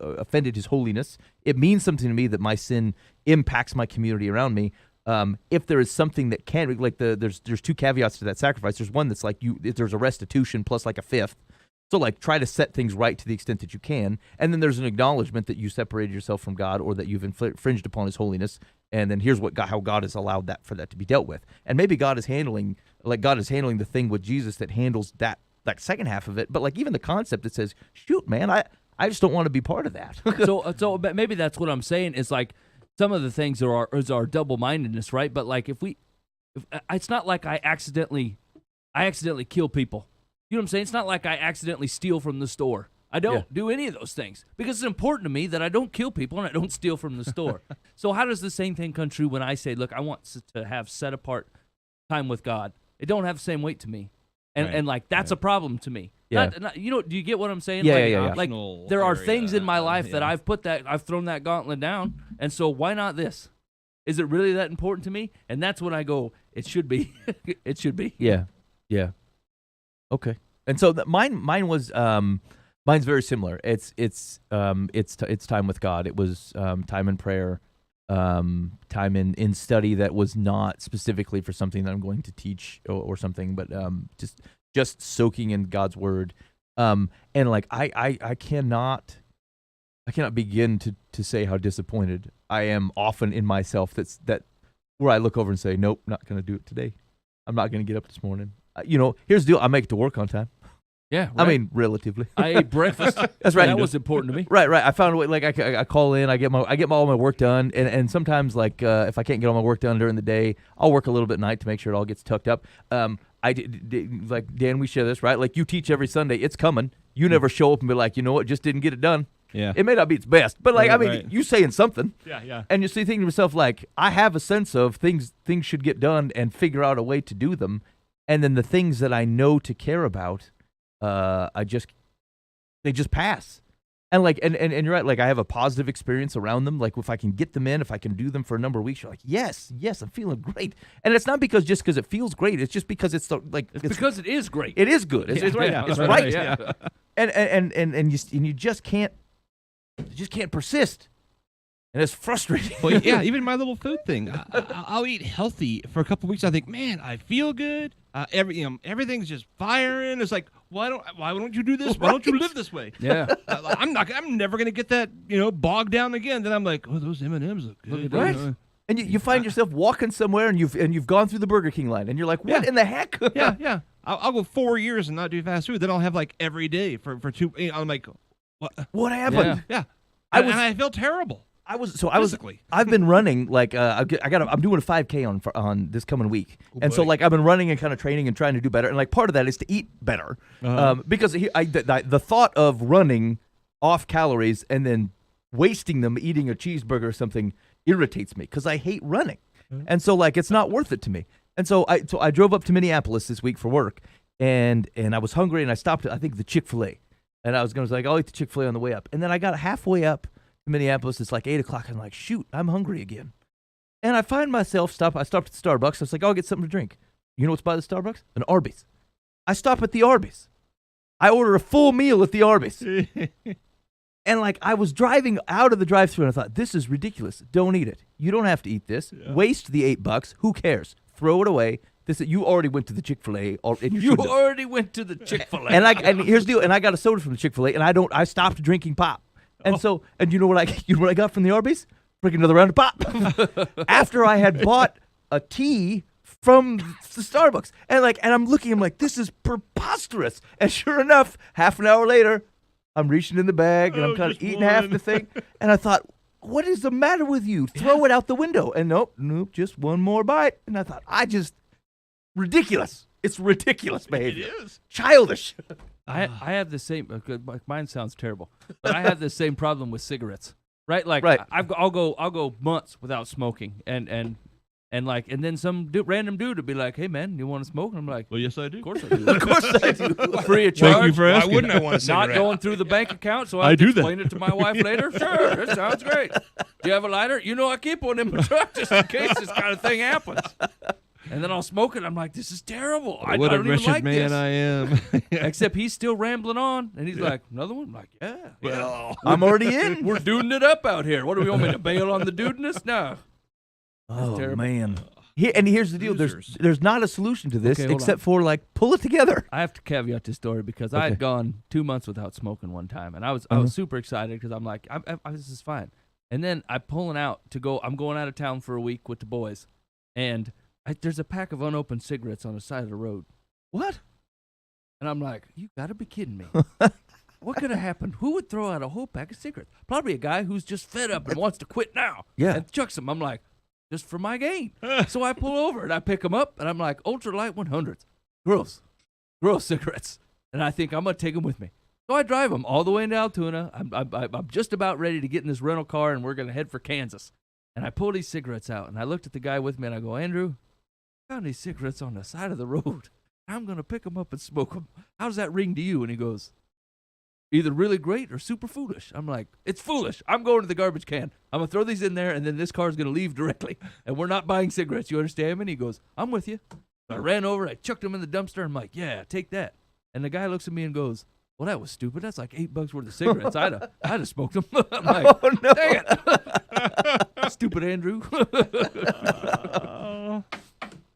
offended His holiness. It means something to me that my sin impacts my community around me. If there is something that can, like there's two caveats to that sacrifice. There's one that's like if there's a restitution plus like a fifth. So like try to set things right to the extent that you can, and then there's an acknowledgement that you separated yourself from God or that you've infringed upon His holiness, and then here's how God has allowed for that to be dealt with. And maybe God is handling the thing with Jesus that handles that that second half of it, but like even the concept that says, shoot, man, I just don't want to be part of that. So but maybe that's what I'm saying is like some of the things is our double-mindedness, right? But like if it's not like I accidentally kill people. You know what I'm saying? It's not like I accidentally steal from the store. I don't do any of those things because it's important to me that I don't kill people and I don't steal from the store. So how does the same thing come true when I say, look, I want to have set apart time with God? It don't have the same weight to me. And like that's a problem to me. Yeah. You know, do you get what I'm saying? Yeah, like, yeah. Like Optional there are area, things in my life that yeah. I've thrown that gauntlet down, and so why not this? Is it really that important to me? And that's when I go, it should be. It should be. Yeah. Okay. And so mine was mine's very similar. It's time with God. It was time in prayer, time in study that was not specifically for something that I'm going to teach or something, but just soaking in God's word. And like I cannot begin to say how disappointed I am often in myself. That where I look over and say, nope, not going to do it today. I'm not going to get up this morning. Here's the deal. I make it to work on time. Yeah, right. I mean, relatively. I ate breakfast. That's right. That was important to me. Right. I found a way. Like I call in. I get all my work done, and sometimes like if I can't get all my work done during the day, I'll work a little bit at night to make sure it all gets tucked up. Like Dan, we share this, right? Like you teach every Sunday, it's coming. You never show up and be like, you know what, just didn't get it done. Yeah. It may not be its best, but like Right. you saying something. Yeah. And you see thinking to yourself like, I have a sense of things should get done and figure out a way to do them, and then the things that I know to care about, they just pass. And like and you're right, like I have a positive experience around them. Like if I can get them in, if I can do them for a number of weeks, you're like, yes, I'm feeling great. And it's not because it feels great. It's just because it's because it is great. It is good. It's right. yeah, It's right. right. Yeah. And you just can't persist. And it's frustrating. Well, yeah, even my little food thing. I'll eat healthy for a couple weeks. I think, man, I feel good. Everything's just firing. It's like, why don't you do this? Why don't you live this way? Yeah. I'm never gonna get that bogged down again. Then I'm like, oh, those M&Ms look good. Right. And you find yourself walking somewhere and you've gone through the Burger King line and you're like, what in the heck? Yeah. I'll go 4 years and not do fast food. Then I'll have like every day for 2. I'm like, What happened? yeah. And I feel terrible. Physically. I've been running like I'm doing a 5K on this coming week, and so buddy. like I've been running and kind of training and trying to do better, and like part of that is to eat better, because the thought of running off calories and then wasting them eating a cheeseburger or something irritates me because I hate running, and so like it's not worth it to me, and so I drove up to Minneapolis this week for work, and I was hungry and I stopped at I think the Chick-fil-A, and I was like I'll eat the Chick-fil-A on the way up, and then I got halfway up Minneapolis, it's like 8 o'clock. I'm like, shoot, I'm hungry again. And I find myself I stopped at the Starbucks. I was like, I'll get something to drink. You know what's by the Starbucks? An Arby's. I stop at the Arby's. I order a full meal at the Arby's. And like I was driving out of the drive-thru and I thought, this is ridiculous. Don't eat it. You don't have to eat this. Yeah. Waste the $8. Who cares? Throw it away. You already went to the Chick-fil-A. And You already went to the Chick-fil-A. And here's the deal. And I got a soda from the Chick-fil-A, and I stopped drinking pop. And so, and you know what I got from the Arby's? Freaking another round of pop. After I had bought a tea from the Starbucks, and I'm looking, I'm like, this is preposterous. And sure enough, half an hour later, I'm reaching in the bag and I'm kind of eating half the thing. And I thought, what is the matter with you? Throw it out the window. And nope, just one more bite. And I thought, ridiculous. It's ridiculous behavior. It is. Childish. I have the same. Mine sounds terrible, but I have the same problem with cigarettes. Right, like Right. I'll go months without smoking, and then some random dude would be like, "Hey man, you want to smoke?" And I'm like, Well, yes, I do. "Of course I do." Of course I do. Free of Thank charge. you for Why asking. wouldn't I want a Not cigarette? going through the bank account, so I I have do to that. explain it to my wife later. Sure, that sounds great. Do you have a lighter? I keep one in my truck just in case this kind of thing happens. And then I'll smoke it. I'm like, this is terrible. I What a don't even wretched like man this. I am. Except he's still rambling on, and he's like, another one? I'm like, yeah. Well, I'm already in. We're duding it up out here. What do we want me to bail on the dudeness? No. Oh terrible. man. Here's the deal. Losers. There's not a solution to this Okay, hold except for like pull it together. I have to caveat this story because I Okay. had gone 2 months without smoking one time, and I was super excited because I'm like, this is fine. And then I'm pulling out to go. I'm going out of town for a week with the boys, and there's a pack of unopened cigarettes on the side of the road. What? And I'm like, you got to be kidding me. What could have happened? Who would throw out a whole pack of cigarettes? Probably a guy who's just fed up and wants to quit now. Yeah. And chucks them. I'm like, just for my gain. So I pull over and I pick them up and I'm like, ultralight 100s. Gross cigarettes. And I think I'm going to take them with me. So I drive them all the way into Altoona. I'm just about ready to get in this rental car and we're going to head for Kansas. And I pull these cigarettes out and I looked at the guy with me and I go, Andrew, I found these cigarettes on the side of the road. I'm going to pick them up and smoke them. How does that ring to you? And he goes, either really great or super foolish. I'm like, it's foolish. I'm going to the garbage can. I'm going to throw these in there, and then this car's going to leave directly, and we're not buying cigarettes. You understand me? And he goes, I'm with you. So I ran over. I chucked them in the dumpster. I'm like, yeah, take that. And the guy looks at me and goes, well, that was stupid. That's like $8 worth of cigarettes. I'd have smoked them. I'm like, Oh, no. dang it. Stupid Andrew.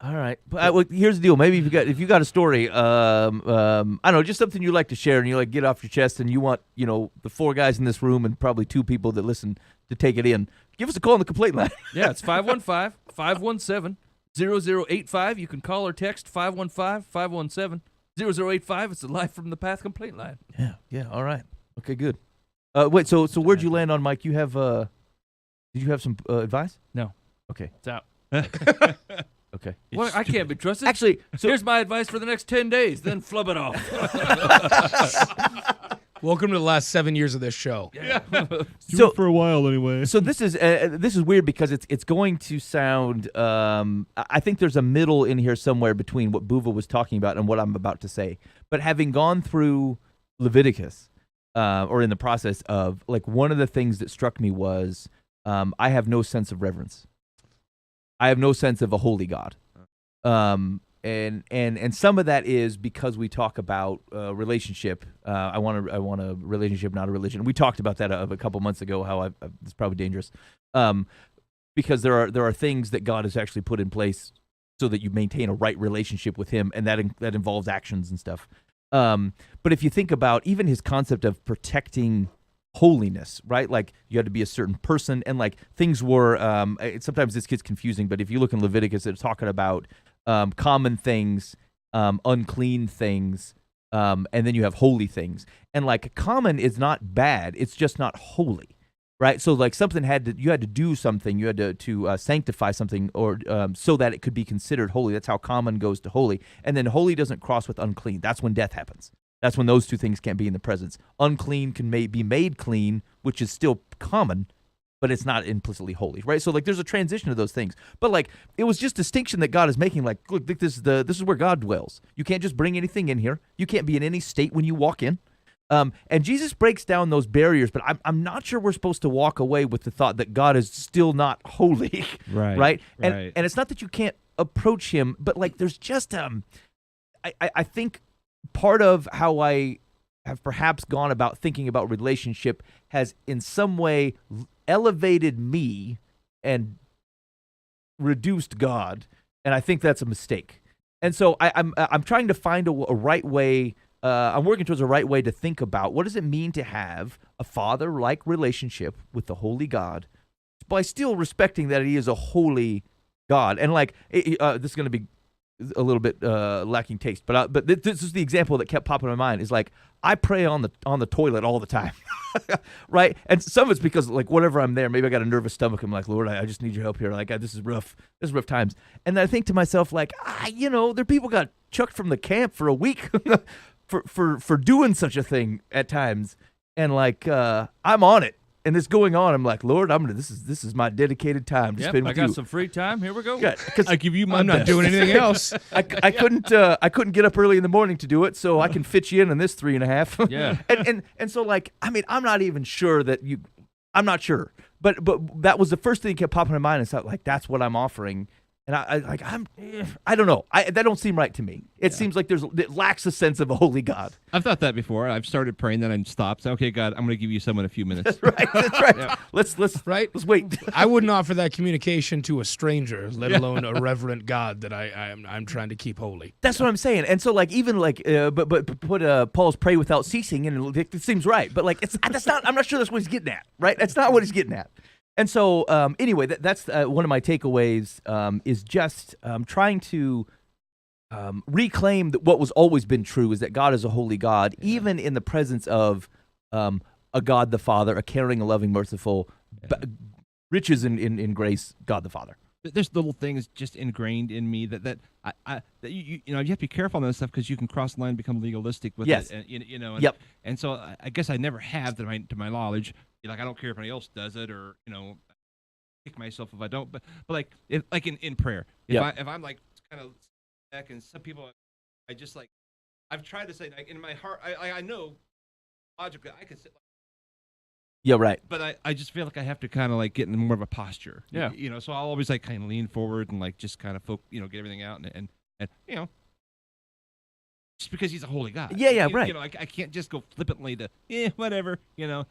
All right. Well, here's the deal. Maybe if you got a story, I don't know, just something you like to share and you like get off your chest and you want, the 4 guys in this room and probably 2 people that listen to take it in, give us a call on the complaint line. Yeah, it's 515-517-0085. You can call or text 515-517-0085. It's the Live from the Path complaint line. Yeah. All right. Okay, good. Wait, so where'd you land on, Mike? You have, did you have some advice? No. Okay. It's out. Okay. Well, I can't be trusted. Actually, so Here's my advice for the next 10 days, then flub it off. Welcome to the last 7 years of this show. so for a while anyway. So this is weird because it's going to sound. I think there's a middle in here somewhere between what Buva was talking about and what I'm about to say. But having gone through Leviticus, or in the process of, like, one of the things that struck me was I have no sense of reverence. I have no sense of a holy God. And some of that is because we talk about relationship. I want a relationship, not a religion. We talked about that a couple months ago. How it's probably dangerous, because there are things that God has actually put in place so that you maintain a right relationship with Him, and that involves actions and stuff. But if you think about even His concept of protecting holiness, right? Like, you had to be a certain person, and like things were. Sometimes this gets confusing, but if you look in Leviticus, it's talking about common things, unclean things, and then you have holy things. And like, common is not bad; it's just not holy, right? So like, something you had to do something, you had to sanctify something, or so that it could be considered holy. That's how common goes to holy, and then holy doesn't cross with unclean. That's when death happens. That's when those two things can't be in the presence. Unclean can be made clean, which is still common, but it's not implicitly holy, right? So like, there's a transition of those things. But like, it was just distinction that God is making. Like, look, this is where God dwells. You can't just bring anything in here. You can't be in any state when you walk in. And Jesus breaks down those barriers, but I'm not sure we're supposed to walk away with the thought that God is still not holy, right? And it's not that you can't approach Him, but like, there's just I think part of how I have perhaps gone about thinking about relationship has in some way elevated me and reduced God, and I think that's a mistake. And so I'm trying to find a right way. I'm working towards a right way to think about what does it mean to have a father-like relationship with the holy God, by still respecting that He is a holy God. And like, this is going to be a little bit lacking taste, but this is the example that kept popping in my mind. Is like, I pray on the toilet all the time, right? And some of it's because like, whatever I'm there, maybe I got a nervous stomach. I'm like, Lord, I just need Your help here. Like, this is rough. This is rough times. And I think to myself, like, there people got chucked from the camp for a week for doing such a thing at times, and like, I'm on it. And it's going on. I'm like, Lord, this is my dedicated time to spend with You. I got some free time. Here we go. Because I give you my I'm not best. doing anything else. I couldn't get up early in the morning to do it, so I can fit you in this 3.5. Yeah. and so like, I mean, I'm not even sure that you. I'm not sure, but that was the first thing that kept popping in my mind. It's like, that's what I'm offering. And I don't know. That don't seem right to me. It seems like it lacks a sense of a holy God. I've thought that before. I've started praying, then I stopped. So, okay, God, I'm going to give You some in a few minutes. That's right. Yeah. Let's Right? Let's wait. I wouldn't offer that communication to a stranger, let alone a reverent God that I'm trying to keep holy. That's what I'm saying. And so like, even like, but put Paul's pray without ceasing, and it seems right. But like, that's not. I'm not sure that's what he's getting at. Right? That's not what he's getting at. And so, anyway, that's one of my takeaways, is just trying to reclaim that what was always been true is that God is a holy God, even in the presence of a God the Father, a caring, a loving, merciful, riches in grace, God the Father. There's little things just ingrained in me that you have to be careful on that stuff because you can cross the line and become legalistic with Yes. it. And, and, Yep. and so I guess I never have to my knowledge. Like I don't care if anybody else does it or kick myself if I don't. But like in prayer, if I'm like kind of back and some people, I just like I've tried to say like in my heart I know logically I can sit. Yeah, right. But I just feel like I have to kind of like get in more of a posture. Yeah. So I'll always like kind of lean forward and like just kind of get everything out and just because he's a holy God. Yeah, right. I can't just go flippantly to whatever. No,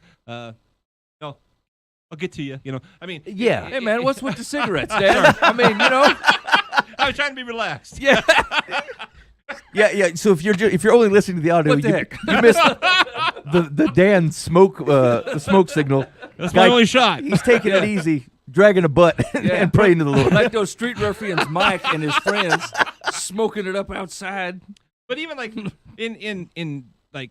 I'll get to you. I mean, Yeah. Hey man, what's with the cigarettes, Dan? I mean, I was trying to be relaxed. yeah. Yeah. So if you're only listening to the audio, What the heck? you missed the Dan smoke the smoke signal. That's Guy- my only shot. He's taking it easy, dragging a butt and praying to the Lord. Like those street ruffians, Mike and his friends, smoking it up outside. But even like in like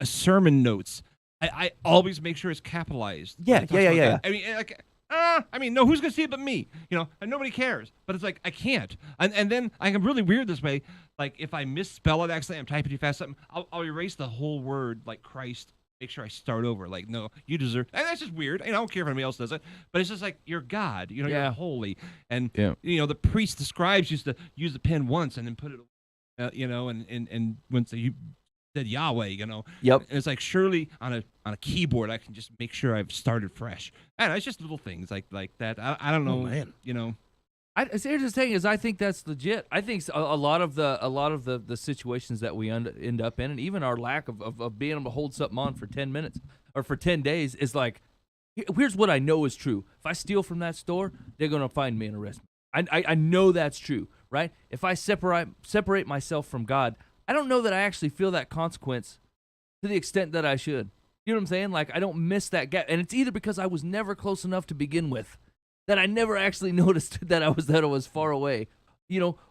a sermon notes, I always make sure it's capitalized. Yeah. I mean, no, who's gonna see it but me? And nobody cares. But it's like I can't. And then I'm really weird this way. Like if I misspell it accidentally, I'm typing too fast something, I'll erase the whole word like Christ. Make sure I start over. Like no, you deserve. And that's just weird. I don't care if anybody else does it. But it's just like you're God. You're holy. And the priests, the scribes used to use the pen once and then put it. And once you said Yahweh, Yep. and it's like surely on a keyboard I can just make sure I've started fresh. I don't know, it's just little things like that. I don't know, man. Here's the thing: is I think that's legit. I think a lot of the situations that we end up in, and even our lack of being able to hold something on for 10 minutes or for 10 days, is like, here's what I know is true. If I steal from that store, they're gonna find me and arrest me. I know that's true, right? If I separate myself from God, I don't know that I actually feel that consequence to the extent that I should. You know what I'm saying? Like I don't miss that gap, and it's either because I was never close enough to begin with, that I never actually noticed that I was far away,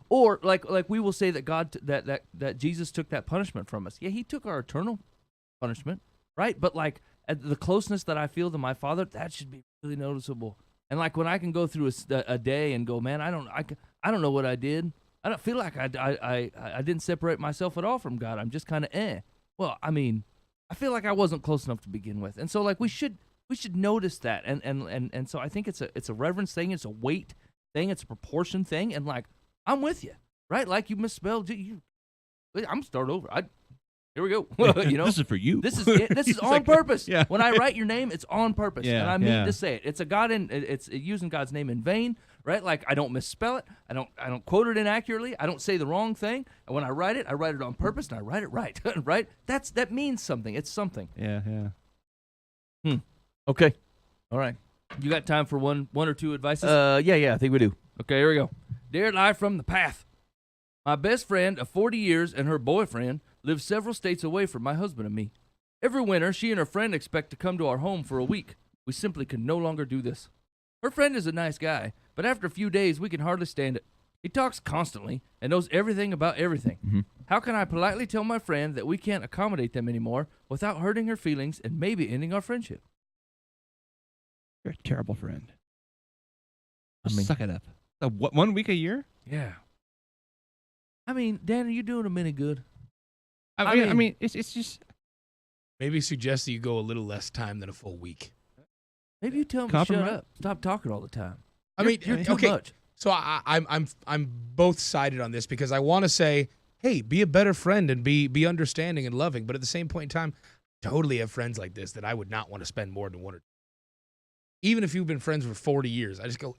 or like we will say that God that Jesus took that punishment from us. Yeah, he took our eternal punishment, right? But like at the closeness that I feel to my Father, that should be really noticeable. And like when I can go through a day and go, man, I don't know what I did. I don't feel like I didn't separate myself at all from God. I'm just kind of Well, I mean, I feel like I wasn't close enough to begin with, and so like we should notice that, and so I think it's a reverence thing, it's a weight thing, it's a proportion thing, and like I'm with you, right? Like you misspelled, I'm gonna start over. Here we go. This is for you. This is on like, purpose. yeah. When I write your name, it's on purpose, Yeah, and I mean yeah. to say it. It's it's using God's name in vain, right? Like I don't misspell it. I don't quote it inaccurately. I don't say the wrong thing. And when I write it on purpose, and I write it right, right? That means something. It's something. Yeah. Okay. All right. You got time for one or two advices? Yeah. I think we do. Okay, here we go. Dear Live from the Path, my best friend of 40 years and her boyfriend live several states away from my husband and me. Every winter, she and her friend expect to come to our home for a week. We simply can no longer do this. Her friend is a nice guy, but after a few days, we can hardly stand it. He talks constantly and knows everything about everything. Mm-hmm. How can I politely tell my friend that we can't accommodate them anymore without hurting her feelings and maybe ending our friendship? You're a terrible friend. I mean- Suck it up. 1 week a year? Yeah. I mean, Dan, are you doing them any good? I mean, it's just Maybe suggest that you go a little less time than a full week. Maybe you tell him to shut Compromise? up. Stop talking all the time. I mean, you're too okay. much. So I'm both sided on this because I want to say, hey, be a better friend and be understanding and loving, but at the same point in time, totally have friends like this that I would not want to spend more than 1 or 2. Even if you've been friends for 40 years, I just go,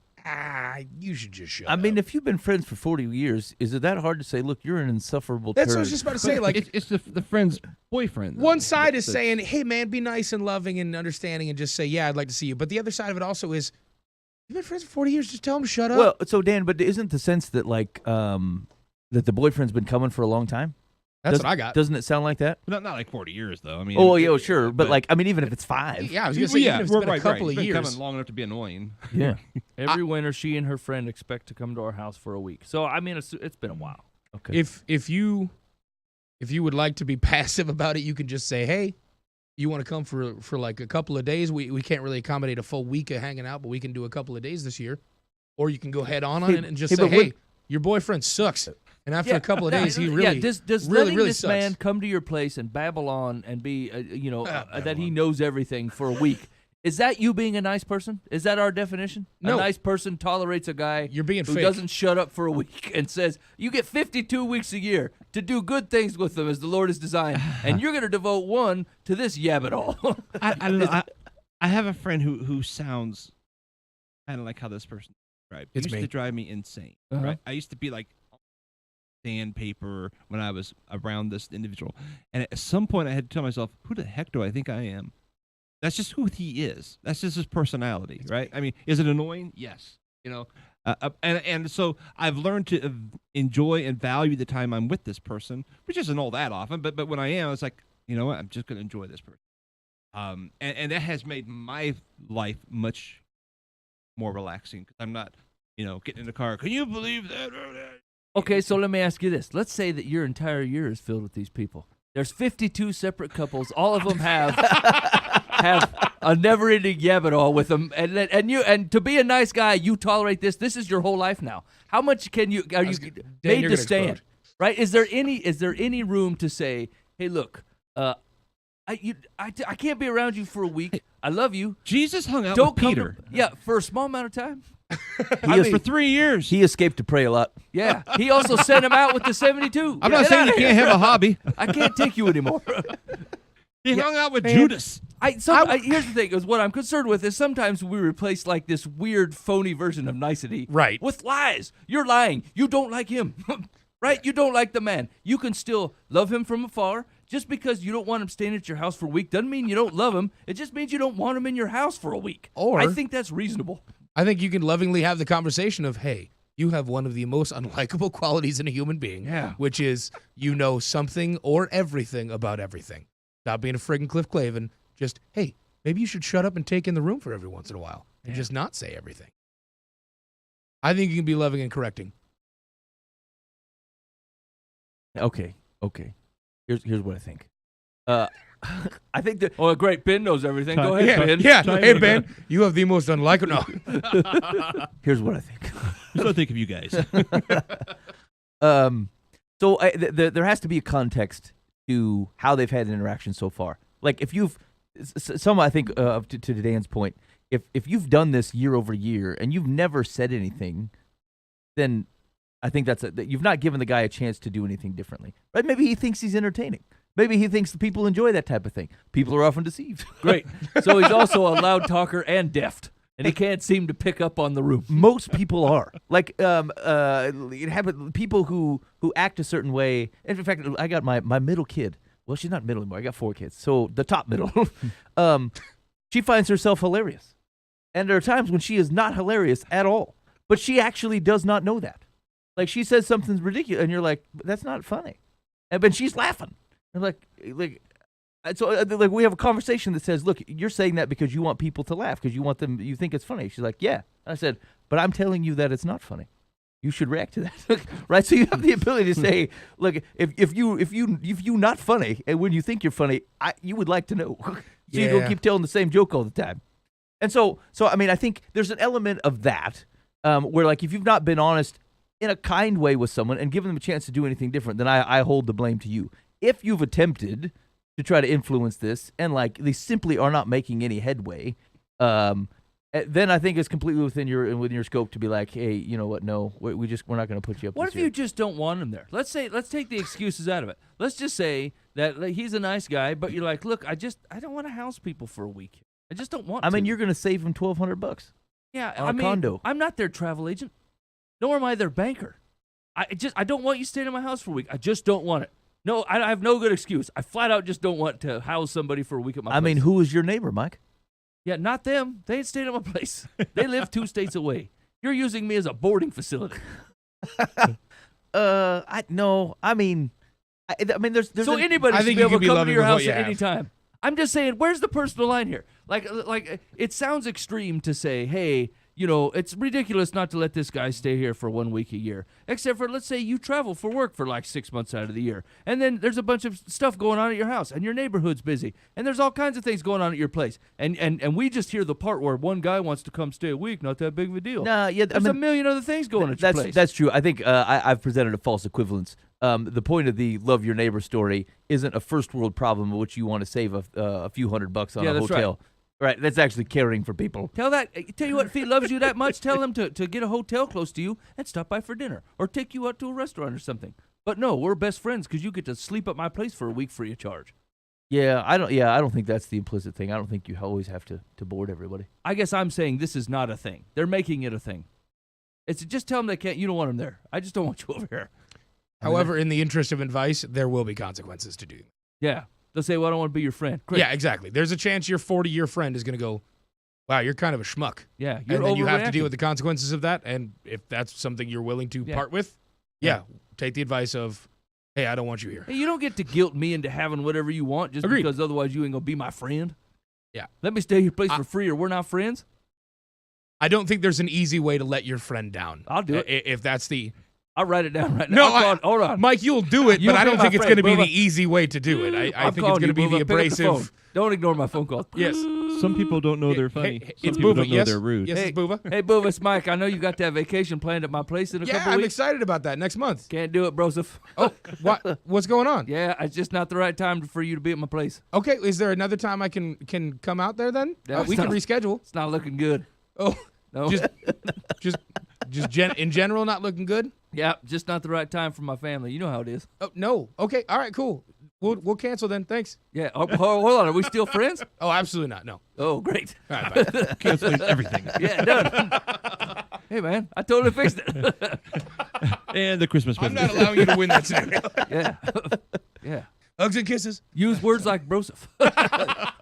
you should just shut up. I mean, if you've been friends for 40 years, is it that hard to say, look, you're an insufferable That's turd? what I was just about to say. Like, it's the friend's boyfriend. though. one side is That's- saying, hey, man, be nice and loving and understanding and just say, yeah, I'd like to see you. But the other side of it also is, you've been friends for 40 years, just tell them to shut up. Well, so Dan, but isn't the sense that like that the boyfriend's been coming for a long time? That's what I got. Doesn't it sound like that? Not like 40 years though. I mean, Oh, yeah, sure. But like, I mean, even if it's 5. Yeah, I was going to say, even if it's been a couple It's of been years. coming long enough to be annoying. Yeah. Every winter, she and her friend expect to come to our house for a week. So, I mean, it's been a while. Okay. If you would like to be passive about it, you can just say, hey, you want to come for like a couple of days? We can't really accommodate a full week of hanging out, but we can do a couple of days this year. Or you can go head on it and just say, hey, your boyfriend sucks. And after a couple of days, he really, does really, letting really this sucks. man come to your place and babble on and be, that he knows everything for a week. Is that you being a nice person? Is that our definition? No. A nice person tolerates a guy You're being who fake. doesn't shut up for a week and says, you get 52 weeks a year to do good things with them as the Lord has designed, and you're going to devote one to this yabbit-all. I don't know. I have a friend who sounds kind of like how this person described. It It's used me. to drive me insane. Uh-huh. Right? I used to be like sandpaper when I was around this individual, and at some point I had to tell myself, "Who the heck do I think I am?" That's just who he is. That's just his personality, right? I mean, is it annoying? Yes. And so I've learned to enjoy and value the time I'm with this person, which isn't all that often. But when I am, it's like, you know what? I'm just going to enjoy this person. And that has made my life much more relaxing because I'm not, getting in the car. Can you believe that? Okay, so let me ask you this. Let's say that your entire year is filled with these people. There's 52 separate couples. All of them have a never-ending yabbit-all with them, and to be a nice guy, you tolerate this. This is your whole life now. How much are you Dan, made you're to gonna stand? explode. Right? Is there any room to say, hey, look, I can't be around you for a week. I love you. Jesus hung out Don't with come Peter. for a small amount of time. For 3 years. He escaped to pray a lot. Yeah, he also sent him out with the 72. I'm not Get saying outta you can't here. have a hobby. I can't take you anymore. He hung out with Judas. Here's the thing: is what I'm concerned with is sometimes we replace like this weird, phony version of nicety, Right. with lies. You're lying. You don't like him, right? You don't like the man. You can still love him from afar. Just because you don't want him staying at your house for a week doesn't mean you don't love him. It just means you don't want him in your house for a week. Or- I think that's reasonable. I think you can lovingly have the conversation of, hey, you have one of the most unlikable qualities in a human being, which is you know something or everything about everything. Not being a friggin' Cliff Clavin, just, hey, maybe you should shut up and take in the room for every once in a while and just not say everything. I think you can be loving and correcting. Okay. Here's what I think. I think that Oh, great. Ben knows everything. Go ahead, Ben. Hey, Ben, you have the most unlikable. No. here's what I think. What do I think of you guys? So there has to be a context to how they've had an interaction so far. Like if you've some, I think to Dan's point, if you've done this year over year and you've never said anything, then I think that you've not given the guy a chance to do anything differently. Right? Maybe he thinks he's entertaining. Maybe he thinks the people enjoy that type of thing. People are often deceived. Great. So he's also a loud talker and deft, and he can't seem to pick up on the room. Most people are like people who act a certain way. In fact, I got my middle kid. Well, she's not middle anymore. I got 4 kids, so the top middle. She finds herself hilarious, and there are times when she is not hilarious at all. But she actually does not know that. Like she says something ridiculous, and you're like, "That's not funny," but she's laughing. And so we have a conversation that says, "Look, you're saying that because you want people to laugh, because you want them. You think it's funny." She's like, "Yeah." I said, "But I'm telling you that it's not funny. You should react to that, right?" So you have the ability to say, "Look, if you not funny, and when you think you're funny, you would like to know, so you don't Yeah. keep telling the same joke all the time." And so I mean, I think there's an element of that where, like, if you've not been honest in a kind way with someone and given them a chance to do anything different, then I hold the blame to you. If you've attempted to try to influence this and like they simply are not making any headway, then I think it's completely within your scope to be like, hey, you know what? No, we're not going to put you up. What this if you just don't want him there? Let's take the excuses out of it. Let's just say that like, he's a nice guy, but you're like, look, I don't want to house people for a week. I just don't want I to. mean, you're going to save him $1,200. yeah, on I a mean, condo. I'm not their travel agent, nor am I their banker. I don't want you staying in my house for a week. I just don't want it. No, I have no good excuse. I flat out just don't want to house somebody for a week at my place. I mean, who is your neighbor, Mike? Yeah, not them. They ain't staying at my place. They live 2 states away. You're using me as a boarding facility. No. I mean, there's So an- anybody I should think be you able can to be come to loving your with what house you at any have. time. I'm just saying, where's the personal line here? Like it sounds extreme to say, hey, it's ridiculous not to let this guy stay here for 1 week a year. Except for, let's say you travel for work for like 6 months out of the year. And then there's a bunch of stuff going on at your house, and your neighborhood's busy. And there's all kinds of things going on at your place. And we just hear the part where one guy wants to come stay a week, not that big of a deal. Nah, yeah, There's a million other things going at your place. That's true. I think I've presented a false equivalence. The point of the love your neighbor story isn't a first world problem in which you want to save a few $100 on a that's hotel. Right, that's actually caring for people. Tell you what, if he loves you that much, tell him to get a hotel close to you and stop by for dinner or take you out to a restaurant or something. But no, we're best friends because you get to sleep at my place for a week free of charge. Yeah, I don't think that's the implicit thing. I don't think you always have to board everybody. I guess I'm saying this is not a thing. They're making it a thing. It's just tell them they can't. You don't want them there. I just don't want you over here. However, in the interest of advice, there will be consequences to do. Yeah. They'll say, well, I don't want to be your friend. Great. Yeah, exactly. There's a chance your 40-year friend is going to go, wow, you're kind of a schmuck. Yeah, you're and then you have to overreacting. deal with the consequences of that. And if that's something you're willing to part with, take the advice of, hey, I don't want you here. Hey, you don't get to guilt me into having whatever you want just Agreed. because otherwise you ain't going to be my friend. Yeah. Let me stay at your place for free or we're not friends. I don't think there's an easy way to let your friend down. I'll do it. If that's the... I'll write it down right now. No, hold on. Mike, you'll do it, You'll but I be don't my think it's friend, going to be Bubba. the easy way to do it. I I'm think it's calling going to you, be the Bubba. Pick up the abrasive... phone. Don't ignore my phone calls. Yes. Some people don't know they're funny. Hey, Some it's people Booba, don't know yes? they're rude. Yes, it's Booba. Hey, Boo, it's Mike. I know you got that vacation planned at my place in a Yeah, couple I'm weeks. excited about that next month. Can't do it, Broseph. Oh, what's going on? Yeah, it's just not the right time for you to be at my place. Okay, is there another time I can come out there then? No, We can reschedule. It's not looking good. Oh, No. in general, not looking good. Yeah, just not the right time for my family. You know how it is. Oh no. Okay. All right. Cool. We'll cancel then. Thanks. Yeah. Oh, hold on. Are we still friends? Oh, absolutely not. No. Oh, great. All right. Bye. Canceling everything. Yeah, done. Hey, man, I totally fixed it. And the Christmas I'm present. not allowing you to win that scenario. Yeah. Yeah. Hugs and kisses. Use words like Broseph.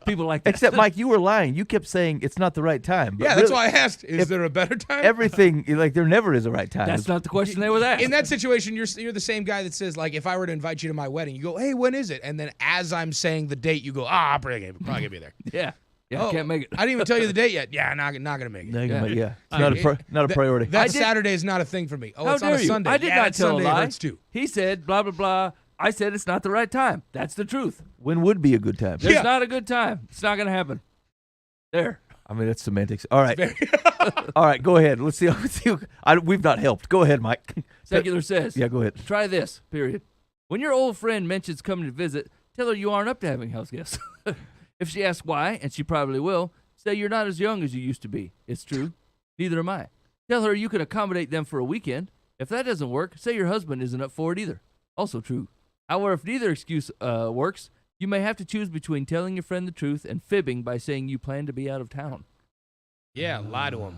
People like that. Except, Mike, you were lying. You kept saying it's not the right time. But Yeah, that's really, why I asked. Is there a better time? everything, like, there never is a right time. That's not the question they was asked. In that situation, you're the same guy that says, like, if I were to invite you to my wedding, you go, hey, when is it? And then as I'm saying the date, you go, I'm probably gonna be there. Yeah. Yeah, Oh, I can't make it. I didn't even tell you the date yet. Yeah, not gonna make it. Yeah. It's not a priority. That Saturday is not a thing for me. Oh, How it's on dare a you? Sunday. I did Yeah, not that tell Sunday a lie. hurts too. He said, blah, blah, blah. I said it's not the right time. That's the truth. When would be a good time? There's Yeah. not a good time. It's not going to happen. There. I mean, that's semantics. All right. All right, go ahead. Let's see. We've not helped. Go ahead, Mike. Secular says. Yeah, go ahead. Try this, period. When your old friend mentions coming to visit, tell her you aren't up to having house guests. If she asks why, and she probably will, say you're not as young as you used to be. It's true. Neither am I. Tell her you can accommodate them for a weekend. If that doesn't work, say your husband isn't up for it either. Also true. However, if neither excuse works, you may have to choose between telling your friend the truth and fibbing by saying you plan to be out of town. Yeah, lie to him.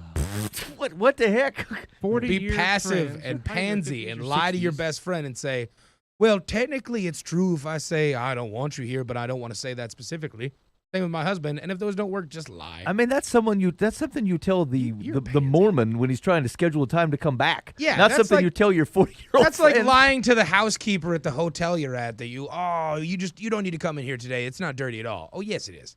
What the heck? 40 Be years passive friends, and they're probably in their pansy 50s and or lie to your 60s. best friend and say, well, technically it's true if I say I don't want you here, but I don't want to say that specifically. Same with my husband. And if those don't work, just lie. I mean, that's something you tell the Mormon when he's trying to schedule a time to come back. Yeah, Not that's something like- you tell your 40-year-old That's like friend. lying to the housekeeper at the hotel you're at that you don't need to come in here today. It's not dirty at all. Oh, yes, it is.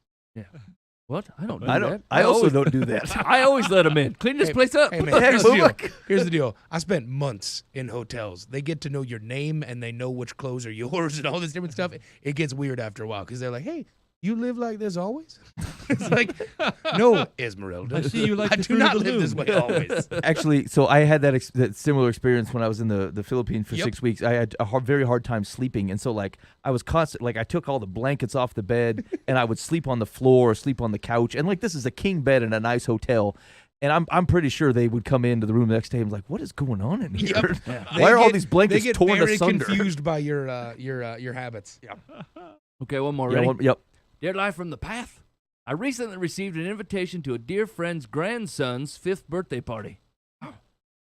What? I don't do I that. don't. I also don't do that. I always let them in. Clean this place up. Hey, man, Heck, here's the deal. Bubba. Here's the deal. I spent months in hotels. They get to know your name and they know which clothes are yours and all this different stuff. It gets weird after a while because they're like, hey, you live like this always? It's like, no, Esmeralda. I see you like I the do fruit not of the live this loom." way always. Actually, so I had that similar experience when I was in the Philippines for Yep. 6 weeks. I had a very hard time sleeping, and so like I was constant. Like I took all the blankets off the bed, and I would sleep on the floor or sleep on the couch. And like this is a king bed in a nice hotel. And I'm pretty sure they would come into the room the next day and be like, "What is going on in here? Why are all these blankets they get torn very asunder?" confused by your habits. Okay, one more. Yeah, Ready? yep. Dear Life from the Path, I recently received an invitation to a dear friend's grandson's 5th birthday party.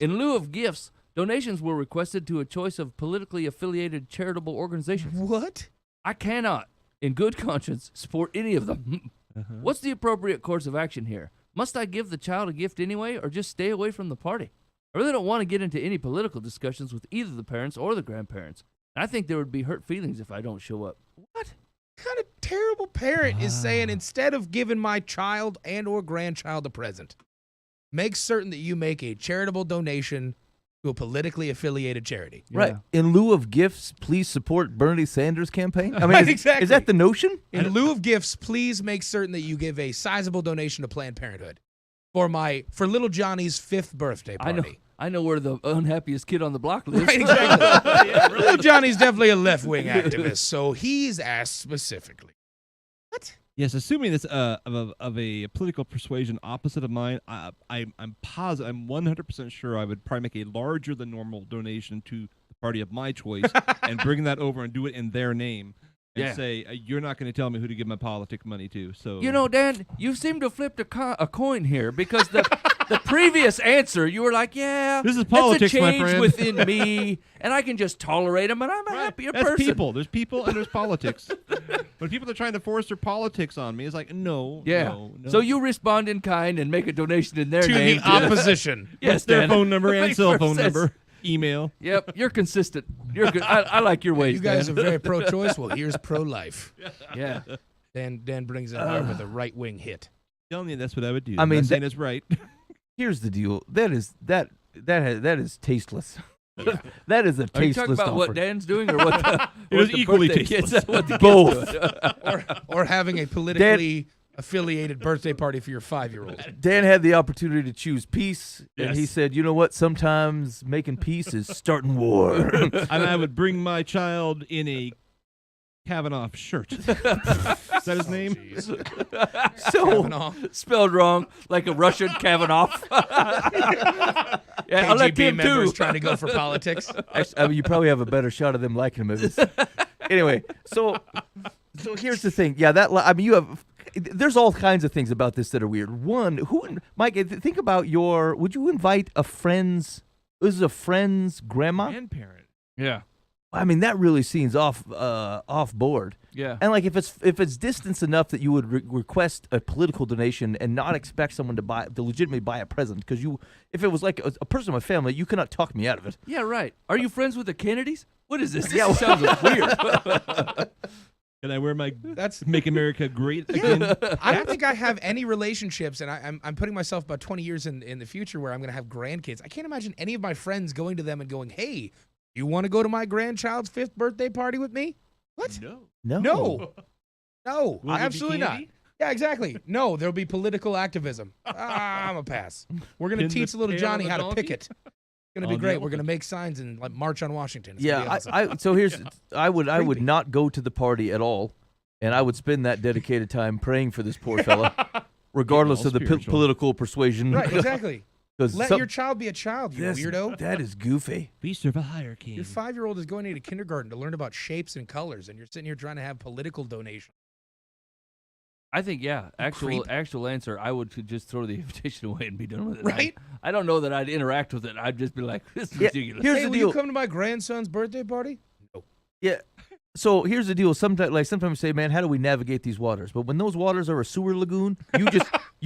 In lieu of gifts, donations were requested to a choice of politically affiliated charitable organizations. What? I cannot, in good conscience, support any of them. What's the appropriate course of action here? Must I give the child a gift anyway, or just stay away from the party? I really don't want to get into any political discussions with either the parents or the grandparents. I think there would be hurt feelings if I don't show up. What kind of terrible parent is saying instead of giving my child and or grandchild a present, make certain that you make a charitable donation to a politically affiliated charity. Right. In lieu of gifts, please support Bernie Sanders' campaign. I mean, Right, is, exactly. is that the notion? In lieu of gifts, please make certain that you give a sizable donation to Planned Parenthood for little Johnny's 5th birthday party. I know where the unhappiest kid on the block lives. Right, exactly. Little Johnny's definitely a left-wing activist, so he's asked specifically. What? Yes, assuming it's of a political persuasion opposite of mine, I'm positive, I'm 100% sure I would probably make a larger than normal donation to the party of my choice and bring that over and do it in their name and say, you're not going to tell me who to give my politic money to. So You know, Dan, you seem to have flipped a coin here because the previous answer, you were like, yeah, This is politics, that's a my change friend. within me, and I can just tolerate them, and I'm a happier that's person. people. There's people and there's politics. When people are trying to force their politics on me, it's like, no. So you respond in kind and make a donation in their To name. the opposition. Yes, their Dan. phone number and Makes cell more phone sense. number, email. Yep, you're consistent. You're good. I like your ways, You guys Dan. are very pro-choice. Well, here's pro-life. Yeah. Dan brings it out with a right-wing hit. Telling you that's what I would do. I I'm mean, not saying it's right. Here's the deal. That is tasteless. That is a Are you tasteless talking about offer. what Dan's doing or what the, It was what the equally birthday tasteless. kids, what the Both. kids doing? Or having a politically affiliated birthday party for your 5-year-old. Dan had the opportunity to choose peace, and he Yes. said, "You know what? Sometimes making peace is starting war." And I would bring my child in a Kavanaugh shirt. Is that his name? So Kavanaugh. Spelled wrong, like a Russian Kavanaugh. Yeah, I'll let KGB him members too. trying to go for politics. actually, I mean, you probably have a better shot of them liking him. If it's- anyway, so here's the thing. Yeah, I mean, you have. There's all kinds of things about this that are weird. One, Mike? Think about would you invite a friend's? This is a friend's grandma. Grandparent. Yeah, I mean, that really seems off board. yeah. And like, if it's distance enough that you would request a political donation and not expect someone to legitimately buy a present, because if it was like a person in my family, you cannot talk me out of it. Yeah, right. Are you friends with the Kennedys? What is this? This sounds weird. Can I wear my That's. Make America Great Again? I don't think I have any relationships, and I'm putting myself about 20 years in the future where I'm going to have grandkids. I can't imagine any of my friends going to them and going, "Hey, you want to go to my grandchild's 5th birthday party with me?" What? No. No. No, Will there be absolutely not. candy? Yeah, exactly. No, there'll be political activism. I'm a pass. We're going to Pin the teach little tail Johnny on the how to donkey? picket. It's going to be On the great. We're going to elephant. make signs and like march on Washington. It's gonna be Yeah, awesome. so here's I would Creepy. not go to the party at all, and I would spend that dedicated time praying for this poor fella, regardless all of the spiritual. political persuasion. Right, exactly. 'Cause Let some- your child be a child, you Yes, weirdo. That is goofy. We serve a hierarchy. Your 5-year-old is going into kindergarten to learn about shapes and colors, and you're sitting here trying to have political donations. I think, yeah, Creep. actual answer, I would just throw the invitation away and be done with it. Right? I don't know that I'd interact with it. I'd just be like, this is Yeah, ridiculous. Here's Hey, the will deal. you come to my grandson's birthday party? No. Yeah. So here's the deal. Sometimes we say, man, how do we navigate these waters? But when those waters are a sewer lagoon, you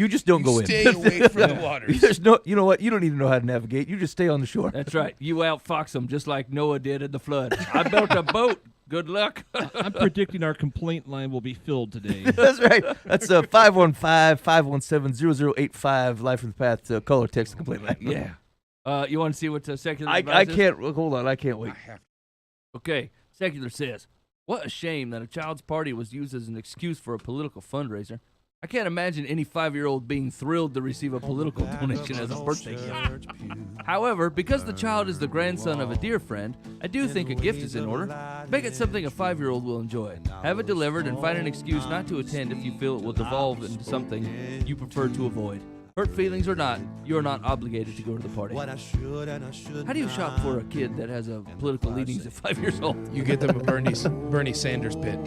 just don't go Stay in. away from the waters. There's no, you know what? You don't even know how to navigate. You just stay on the shore. That's right. You outfox them just like Noah did in the flood. I built a boat. Good luck. I'm predicting our complaint line will be filled today. That's right. That's 515-517-0085. Life from the Path. Call or text the complaint line. Yeah. You want to see what secular I advice is? can't. Hold on. I can't wait. I have Okay. Secular says, what a shame that a child's party was used as an excuse for a political fundraiser. I can't imagine any 5-year-old being thrilled to receive a political donation as a birthday gift. However, because the child is the grandson of a dear friend, I do think a gift is in order. Make it something a 5-year-old will enjoy. Have it delivered and find an excuse not to attend if you feel it will devolve into something you prefer to avoid. Hurt feelings or not, you are not obligated to go to the party. How do you shop for a kid that has a political leanings at 5 years old? You get them a Bernie Sanders pit.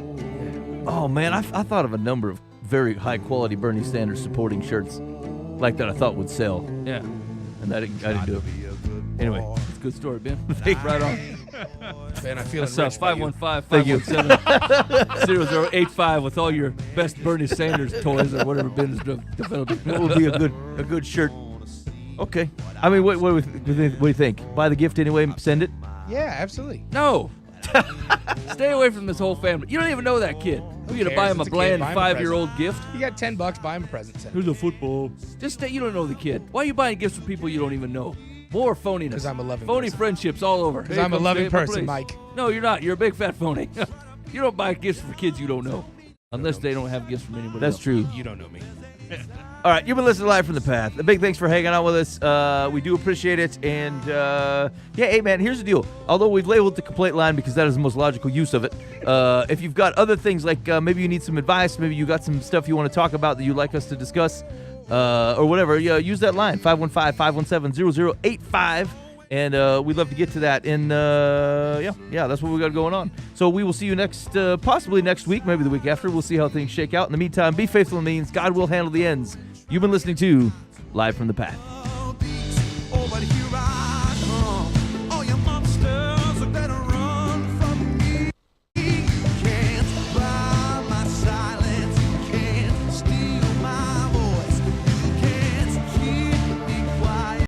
Oh man, I thought of a number of very high quality Bernie Sanders supporting shirts, like that I thought would sell, Yeah. and I didn't do it. Anyway, It's a good story, Ben. Right on. Man, I feel That's enriched by you. 515-517-0085 with all your best Bernie Sanders toys or whatever Ben is developing. what would be a good shirt? Okay. I mean, what do you think? Buy the gift anyway. Send it. Yeah, absolutely. No. Stay away from this whole family. You don't even know that kid. We're gonna cares? buy him a It's a kid. bland Buy him a 5-year-old gift. You got $10, buy him a present. Send Here's a football. Just that you don't know the kid. Why are you buying gifts for people you don't even know? More phoniness. 'Cause I'm a loving phony person. friendships all over. Because Hey, I'm a come loving stay at my person, place. Mike. No, you're not. You're a big fat phony. You don't buy gifts for kids you don't know, unless they don't have gifts from anybody That's else. true. You don't know me. All right, you've been listening live from the path. A big thanks for hanging out with us. We do appreciate it. And yeah, hey man, here's the deal. Although we've labeled the complaint line because that is the most logical use of it. If you've got other things like maybe you need some advice, maybe you got some stuff you want to talk about that you'd like us to discuss, or whatever, use that line 515-517-0085. And we'd love to get to that. And yeah, that's what we got going on. So we will see you possibly next week, maybe the week after. We'll see how things shake out. In the meantime, be faithful in the means. God will handle the ends. You've been listening to Live from the Path.